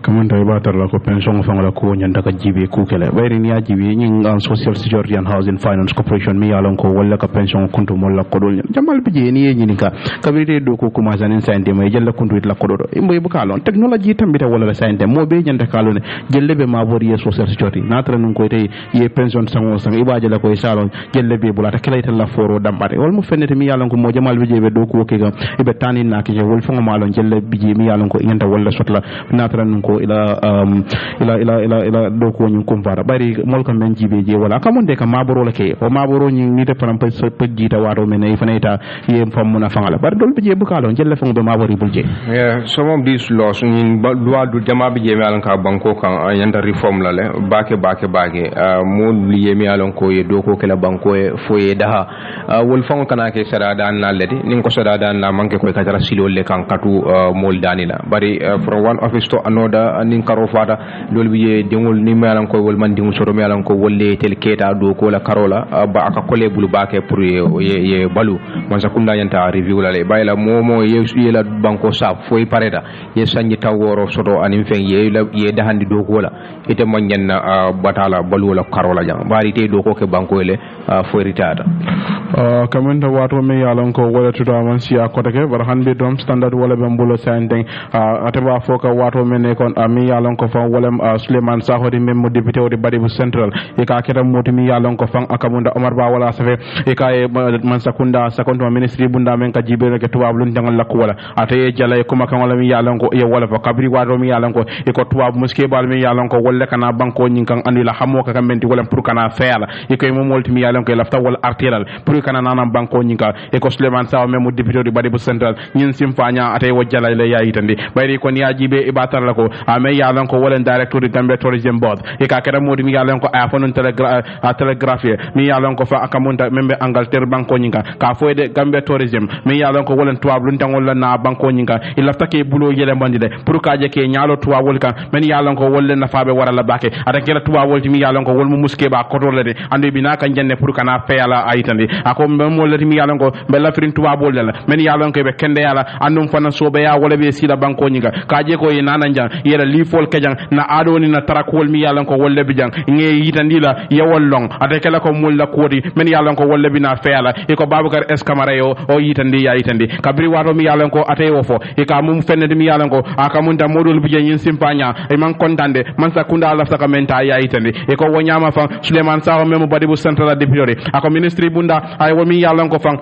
[SPEAKER 2] kamanda e batar la ko pension fangala ko nyanda ka jibe ku kele bayri ni ajibe ñi an social security and housing finance corporation mi yalon ko wala ka pension kuntu molla ko dol jamal biye ni ñi ka kabirite do ko commencer nen sante may jella kuntu it la ko do imboy bukalon technology tambita wala la sante mo be nyanda kalone jelle be ma bori social security natra nun ko tay ye pension sango sang ibaje la ko salon jelle be bulata kelayta la foro dambate wol mu fennete mi yalon ko mo jamal bi jebe do ko ke gam ibe tani na ke wol fongo malon jelle bi je mi yalon ko nyanda wala sotla natra nun ko ila do ko nyum ko fara bari mol ko men jibe je wala kamonde ka maboro la ke o maboro nyi ni de param pe jita wato men e faneta ye fam muna fangala bar dol bi je bu kalon jelle fongo be mabori bulje
[SPEAKER 1] yeah some of these laws ni loi du jama bi je mi yalon ka banko kan yanda reform la le bake mo liye mi yalon ko ye do ko kala banko e foye daha wol fango kana ke sada dan na ledi nin ko sada dan na manke ko katara silol le kan katu mol danila bari from one office to another nin karo fata lol biye dingol ni mi yalon ko wol man dingol soro mi yalon ko wolle tel keta do ko la karola ba aka kole bulu bake pour ye balu man sa kunda yanta review la le bayla momo ye la banko sa foy pareda ye sanji taworo soto anim fen ye dahandi do ko la ite man nyanna batala balu la karola jang bari te do ko ke banko le foy ritata
[SPEAKER 2] kamenta wato me yalon ko wala tuda man siya ko take bar hanbe dom standard wala bambulo sandeng ataba foka wato men kon ami yalon ko fa wala Suleiman Sahodi memmo député o de Badibu Central e ka keta moti mi yalon ko fan akamunda Omar Ba wala safe e ka man sakunda sakonto ministry bunda men ka jibe ke tuwab lun jangal lakko wala ataye jala e kuma kan wala mi yalon ko e wala fa kabri wato mi yalon ko e ko tuwab muske bal mi yalon ko wala kana banko nyin kan andila hamo ka kamenti wala pour kana feala e ko mo molti mi yalon ko lafta wala artelal pour kana nanam banko nyinga e ko Suleiman Saw memo député di Badibu Central nyin simfanya atay wajjala le yayi tandi bayri ko niajibe e batar la ko ame yalan ko wolen director di Gambia Tourism Board e ka kera modi mi yalan ko a fonon telegraphe mi yalan ko fa akamunta membe Angleterre banko nyinga ka foyde Gambia Tourism mi yalan ko wolen tuwab lun tangol la na banko nyinga ila take bulo yele bandide pour ka je ke nyaalo tuwa wol kan men yalan ko wolen na faabe wara la bake ata kera tuwa wol mi yalan ko wol mu muske ba kotole de andi bina kan jenne pour kana feyala ayitandi ako mo lati mi yalan ko be la frin tuwa bol la men yalan ko be kende yala andum fana sobe ya wala be sila banko nyinga ka je ko e nanan jang yela li fol kejang na adoni na tarakol mi yalan ko wolle bi jang nge yitandi la yawol long ata kala ko mulla kodi men yalan ko wolle bi na feyala e ko Babakar S Camara yo o yitandi ya yitandi kabri wato mi yalan ko ate wo fo e ka mum fenne mi yalan ko aka munta modul bi jang yin simpanya e man kontande man sakunda la saka menta ya yitandi e ko wonyama fa Suleiman Saw memo Badibu Central député ako ministry bunda ay wo mi yalan ko fa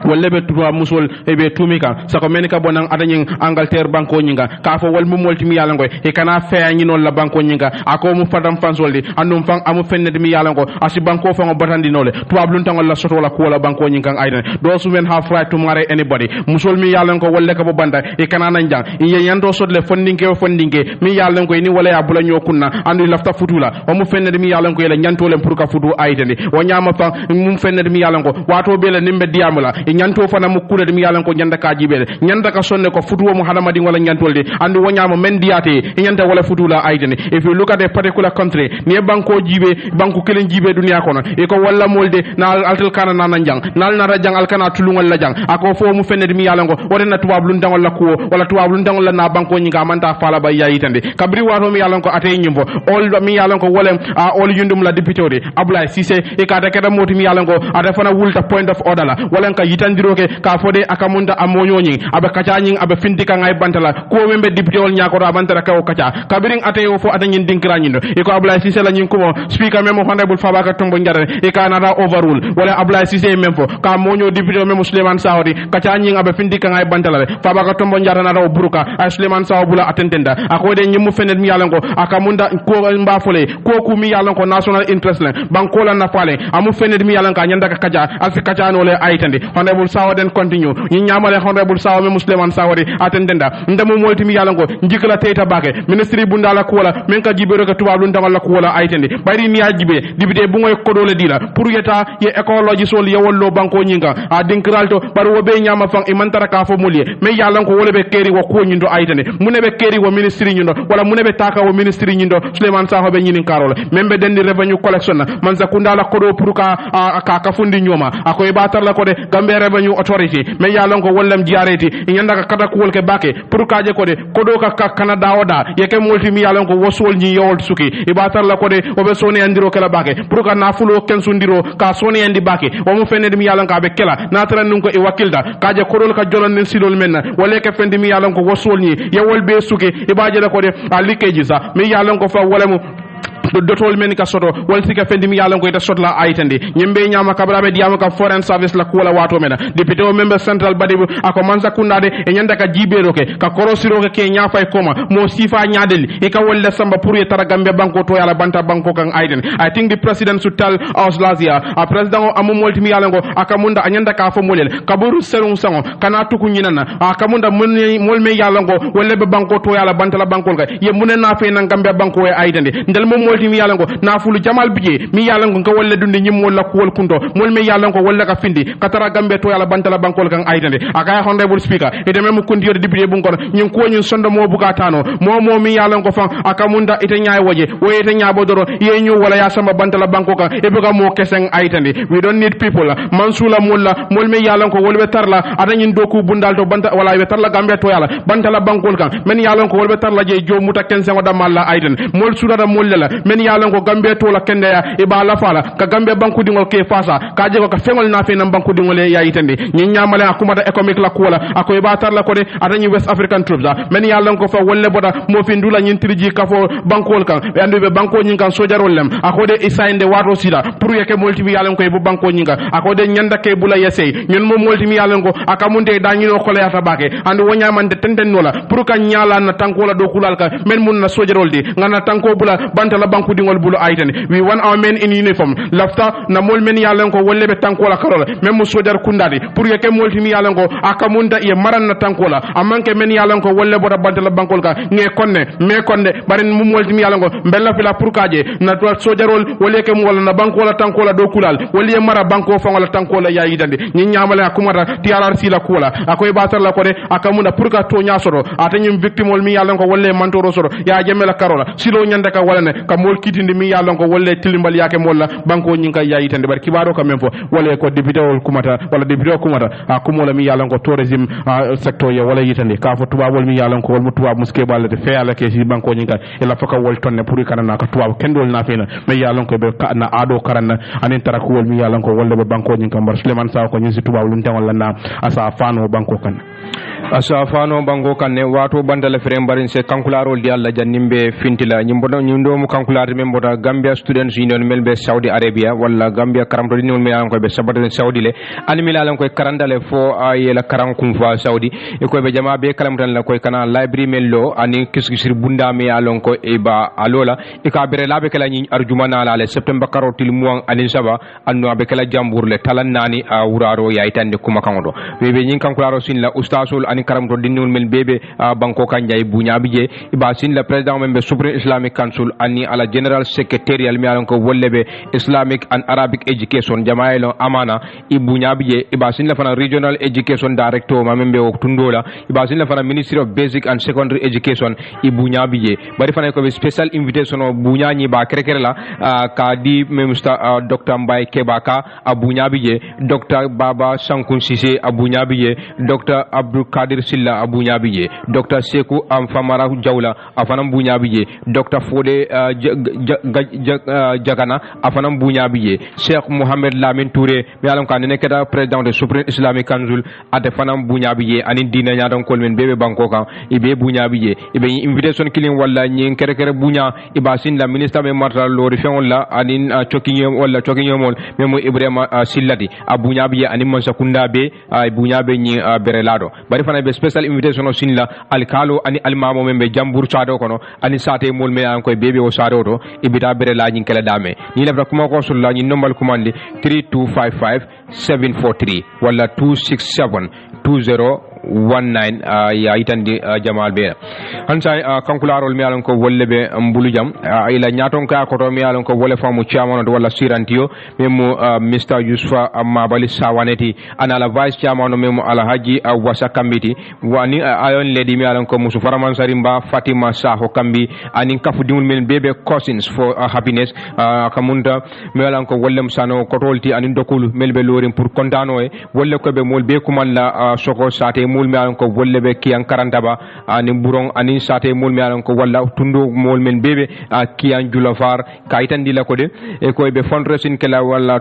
[SPEAKER 2] wala be tuwa musol e be tumika sako menika bonan adanyin Angleterre banko nyinga ka fo wal mum molti mi yalango e kana fe anyi non la banko nyinga ako mu fadam fansoldi andum fang amu fenne mi yalango asi banko fango batandi nole tuwa blun tangol la soto la ko la banko nyinga aydan those women have right to marry anybody musol mi yalango wala ka bo banda e kana nan jang e yando sodle fondinke mi yalango ni wala ya bula nyokunna andu lafta futula o mu fenne mi yalango yela nyantole pour ka futu aytandi o nyama fa mum fenne mi yalango wato bele nimbe diamula e nyanto fana mu kude mi yalan ko nyanda ka jibele nyanda ka sonne ko futuwo mu hadamadi wala nyantolde andu wonyama men diate e nyanda wala futula aidene if you look at a particular country ni banko jibe banko kelen jibe dunia kono e ko wala molde na altel kana na jang nal na rajang al kana tulungal la jang ako fo mu fenne mi yalan ko wona tuwab lu ndangol la ko wala tuwab lu ndangol la na banko nyinga manta fala ba yayitande kabri wato mi yalan ko atay nyimbo all mi yalan ko wala all yundum la député Abdoulaye Cissé e ka ta kada moti mi yalan ko ata fana wulta point of order la wala ka yitandiroke ka fode akamunda amonyoñi abe kacañi abe findika ngay bantala ko membe député wol ñako ra bantala kaw kaca kabirin atayo fo atañin dinkrañindo e ko Abdoulaye Cissé la ñin ko speaker memo honorable Fabakary Tombong Jatta e ka nara overrule wala Abdoulaye Cissé mem fo ka moño député memo Suleiman Sawdi kacañi abe findika ngay bantala Fabakary Tombong Jatta nara buruka ay Suleiman Saw bula atentenda akode ñimu fenet mi yalan ko akamunda ko mba fole ko ku mi yalan ko national interest la banko la na fale amu fenet mi yalan ka ñanda ka kaca alfi kaca no le aytandi honorable Sawa den continue ñi ñamale honorable Sawa me musliman sawari atendenda ndamo moltimi yalango njikala teyta bake ministry bundala ko wala men ka jibero ka tuba lu ndangal la ko wala aytende bari ni ajibe dibide bu ngoy kodole dila pour yeta ye ecology sol yewollo banko nyinga a dinkralto bari wo be nyama fang e mantara ka fo mulie me yalango wole be keri wo ko nyindo aytende munebe keri wo ministry nyindo wala munebe taka wo ministry nyindo Suleiman Saho be nyinin karol membe dendi revenue collection man zakunda la kodo pour ka fundi nyoma akoy batar la ko de Gambia Revenue Authority me yalango wollem diareti nyanda ka kata ko wolke bake pour kaje ko de kodo ka Canada oda yeke multi mi yalango wosol nyi yowol suki e batar la ko de o be soni andiro kala bake pour ka nafulo kensundiro ka soni andi bake o mo fenede mi yalango be kela na tran nun ko e wakilda kaje kodol ka jolon nen silol menna wala ke fendi mi yalango wosol nyi yewol be suki e baje la ko de a likeji sa mi yalango fa wala mu dotol men ka soto wal sika fendi mi yalan ko ita sot la aytande nyembe nyama kabrabe diama ka foreign service la ko la wato mena député o member central badibu ako manza kundade e nyanda ka jibero ke ka korosiro ke nya fay koma mo sifa nyaadeli e ka wolle samba pour ye tara Gambia banko to yala banta banko kan ayden I think the president should tell us last year a president o amu multi mi yalan ko akamunda anyanda ka fo molel kaburu serun sango kana tuku nyinana akamunda mol me yalan ko wolle be banko to yala banta la banko ka ye munena fe nan Gambia banko e ayden ndel mo mi yalango nafulu jamal bije mi yalango nga wolle dundi nyim wala ko wol kundo mol mi yalango walla ka findi katara Gambia to yala bantala bankol kan aydande aka honorable speaker ite mem ko ndiyo député bu ngor ñun ko ñun sondo mo buga tano mo mi yalango fan aka munda ite nyaay woje wo ite nyaabo doro ye ñu wala ya sama bantala banko kan e buga mo kesen aydande we don't need people mansula mulla mol mi yalango wolbe tarla ada ñun doku bundal to banta wala be tarla Gambia to yala bantala bankol kan men yalango wolbe tarla je jo muta kensen wada malla aydan mol sudada molla men yalan ko Gambia to la kende ya e ba la fala ka Gambia banku dingol ke fasa ka je ko ka fengol na fe nan banku dingol ya yitande ñi ñamale akumata economic la ko wala akoy ba tar la ko de adani West African troops men yalan ko fa wolle boda mo fi ndula ñin triji ka fo bankol kan be andu be banko ñin kan sojarol lem akode isainde wato sida pour yeke multi mi yalan ko e bu banko ñin kan akode ñanda ke bula yesey ñun mo multi mi yalan ko akamunte da ñino ko la ta bake andu wonya man de tenden nola pour ka ñala na tanko la do kulal ka men mun na sojarol di ngana tanko bula banta la banku dingol bulu aytane we want our men in uniform lafta na mol men yalan ko wolle be tanko la karola même mo sojar kundadi pour yeke molti mi yalan ko akamunda e maran na tanko la amanke men yalan ko wolle boda banta la bankol ka nge konne me konne baren mo molti mi yalan ko bella fila pour kaje na to sojarol wolle ke mo wala na banko la tanko la do kulal wolle mara banko fa wala tanko la yayi dande ñi ñamale akumata TRRC la kula akoy batar la ko de akamunda pour ka to nyasoro atanyum victime mi yalan ko wolle mantoro soro ya jemela karola silo nyanda ka wala ne ka mol kitindi mi yalon ko wolle tilimbal yake molla banko nyinga yayitande bar kibaro ka memfo wala ko député wol kumata wala député kumata a kumola mi yalon ko tourism secteur ya wala yitande ka fo tuba wol mi yalon ko wol mu tuba muske balade fe ala ke si banko nyinga ila faka wol tonne pour kanana ka tuba kendol na fena me yalon ko be na ado karanna anin tara ko wol mi yalon ko wolle be banko nyinga bar Suleiman Saw ko nyisi tuba wol tan wala na asa fano banko kan
[SPEAKER 1] asa fano bango kanne wato bandale frem barin se kankularol di alla jannimbe fintila nyimdo mu kankulare men boda Gambia Students Union melbe Saudi Arabia wala Gambia karamto di non me an ko be sabata Saudi le animi la lan koy karandale fo yela karam kum fa Saudi e ko be jama be karamtan la koy kana library mello ani kiskisir bunda me alon ko e ba alola e ka bere labe kala nyi arjumana la le september karotil muan ani saba anno be kala jambour le talan nani a wuraro yaytande kuma kangodo be nyin kankularo sin la ustasul ani karamto dinul mel bebe banko kanjay bunya bije iba sin la president membe Supreme Islamic Council ani ala general secretarial mi alon ko wollebe Islamic and Arabic Education jamaelo amana ibunya bije iba sin la fana regional education director ma membe o tundola iba sin la fana Ministry of Basic and Secondary Education ibunya bije bari fana ko special invitation o bunya ni ba krekere la ka di memsta Dr. Mbaye Kebaka abunya bije Dr. Baba Sankun Sise abunya bije Dr. Abdul Kadir Silla abunya bije Dr. Seku Amfamara Jawla afanam bunya bije Dr. Fode Jagana afanam bunya bije Sheikh Mohamed Lamin Touré mi alam kan ne keda president de Supreme Islamic Council ate fanam bunya bije ani dina nya don kolmen bebe banko kan ibe bunya bije ibe invitation killing wala nyi kere kere bunya ibasin la ministre me marta lori fengol la ani chokinyem wala chokinyemol memo Ibrahima Sillati abunya bije ani man sakunda be bunya be nyi berelado bari fana be special invitation o sinla alkalo ani almamo membe jambur chado kono ani sate mol me an koy bebe o sado to ibita bere la nyin kala dame ni la kuma ko sulla ni nombal commande 3255 743 wala 267 2019 ya itandi jamal be hansa kankularol mi alon ko wolle be mbulu jam ila nyaton ka ko to mi alon ko wolle famu chairman wala sirantio memo Mr Yusufa Mabali Sawaneti ana la vice chairman memo Alhaji Wasa Kambiti wani ayon lady mi alon ko musu faraman sarimba Fatima Saho Kambi anin kafu dimul men bebe cousins for happiness kamunda mi alon ko wolle msano kotolti anin dokul melbe lorin pour contano e wolle ko be mol be kumalla soko sate mul mi alon ko wolle be kiyan karantaba ani buron ani sate mul mi alon ko walla tundo mol men bebe kiyan julafar kaytandi la ko de e ko be fundraising kala walla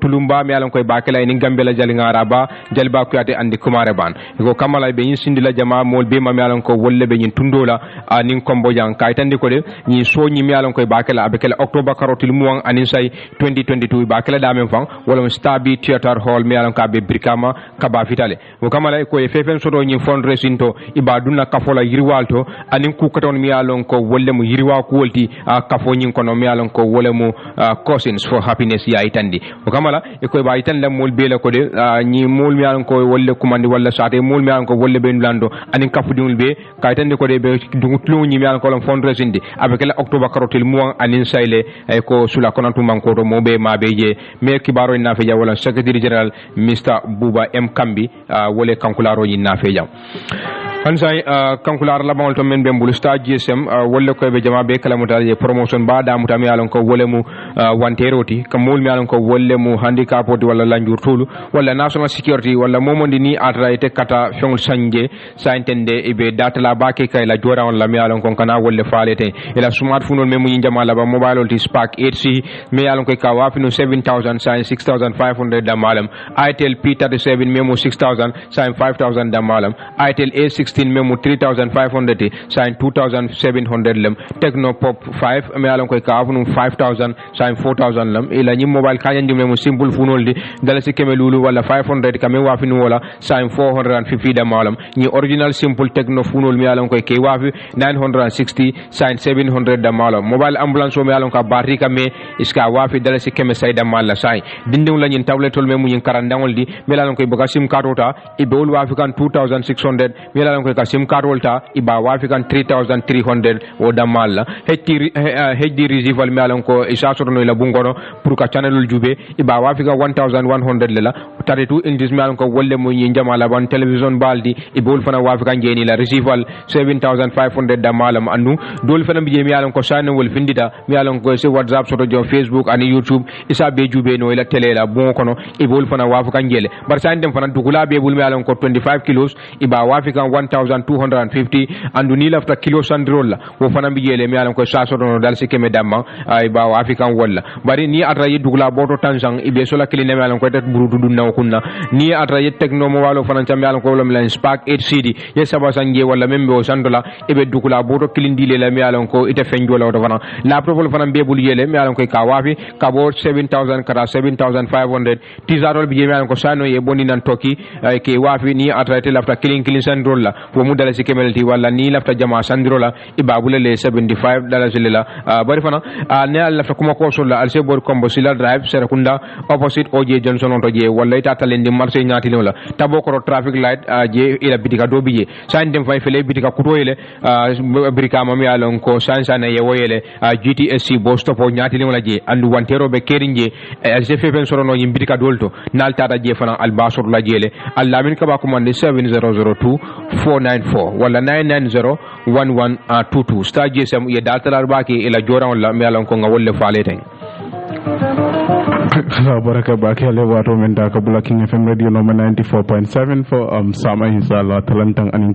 [SPEAKER 1] tulumba mi alon ko bakela ni gambela jalingara ba jalba ko ate andi kumare ban ko kamala be yin sindila jama mol be mi alon ko wolle be yin tundola ani kombo jang kaytandi ko de ni soñi mi alon ko bakela abekela october karotil muwan ani say 2022 bakela damen fan wala stabi theater hall mi alon ka be brikama kaba fitale o kamala ko e fefen soto ni fundraising to ibaduna kafola yirwalto anin ku katon mi alon ko wolle mu yirwa ko wolti kafo nyin kono mi alon ko wolle mu cousins for happiness ya itandi o kamala e ko ba itan la mol bela ko de ni mol mi alon ko wolle kumandi walla sate mol mi alon ko wolle be ndando anin kafudul be ka itandi ko de be dungutlu ni mi alon ko fundraising de avec la october karotel mu anin sayle e ko sula konantu manko to mo be mabe je me kibaro na fe ja wala secretary general Mr Buba M Kambi wole kankularo yin na fe jam hansay kankular la bangol to men be mbulu sta GSM wolle ko be jama be kala mutaje promotion ba da mutami alon ko wole mu wanteroti kam mul mi alon ko wolle mu handicap odi wala lanjur tulu wala national security wala momondi ni atraite kata fengul sanje sa entende e be data la ba ke kay la jora on la mi alon ko kana wolle falete ila smartphone on memu jama la ba mobile on Spark 8C mi alon ko ka wafino 7000 sa 6500 da malam Itel P37 memu 6000 sa 5000 da malam Itel A16 memu 3500 sa 2700 lem Tecno Pop 5 mi alon ko ka wafino 5000 sa 4000 lem ila ni mobile kanyan memu simple funoldi dala si keme lulu wala 500 kame wafino wala sa 450 da malam ni original simple Tecno funol mi alon ko ke wafi 960 sa 700 da malam mobile ambulance mi alon ka battery kame iska wafi dala si keme sayda malla say dindum la nyin tabletol memu nyin karandangol di mi alon ko boka sim card ota ibol wafi kan 2600 mi alon ko ka sim card wolta iba wafi kan 3300 o da malla heddi receival mi alon ko isa sotono la bungono pour ka channelul jube iba wafi kan 1100 lela 32 inches mi alon ko wolle mo nyi jamala ban television baldi ibol fana wafi kan jeni la receival 7500 da malam annu dol fana biye mi alon ko channel wol findita mi alon ko se WhatsApp soto jo Facebook ani YouTube isa be jube no ila tele la bon kono ibol fana wafi kan jele bar sa ndem fana dugula be bul mi alon ko 25 kilos iba wafi kan 1250 andu ni lafta kilo sandrolla wo fana bijele mi alon ko sa soto no dal sikeme damma iba wafi kan walla bari ni atra yi dugula boto tansang ibe sola kiline mi alon ko tet burutu dunna kunna ni atra yi Tecno mo walo fana tam mi alon ko wala mi Spark 8 CD ye saba sanje wala membe o sandola ibe dugula boto kilindile la mi alon ko ite fenjola o fana laptop fana be bul yele mi alon ko ka wafi ka bo 7000 kara 7500 tizarol bi mi alon ko sano ye boni nan toki ke wafi ni atra te lafta kilin sandrolla wo mu dala sikemelti wala ni lafta jama sandrola ibabule le 75 dala jilla bari fana ne alla fa kuma ko solla al sebor combo sila drive serakunda opposite OJ Johnson on to je wala ita talendi marché nyati la tabo ko traffic light je ila bitika do biye san dem fay fele bitika kuto ile brika mami alon ko sansana ye woyele GTSC bo stopo nyati la je andu wantero be kerinje LCF fen soro no bitika dolto nal tata je fana al basur la jele alla min ka ba ko mande 7002 494 wala 990 1122 star GSM ye daltalar baki ila joran wala mi alon ko nga wolle faale tan
[SPEAKER 2] baraka baki ale wato men da ka Black King FM radio no 94.7 for sama inshallah talantang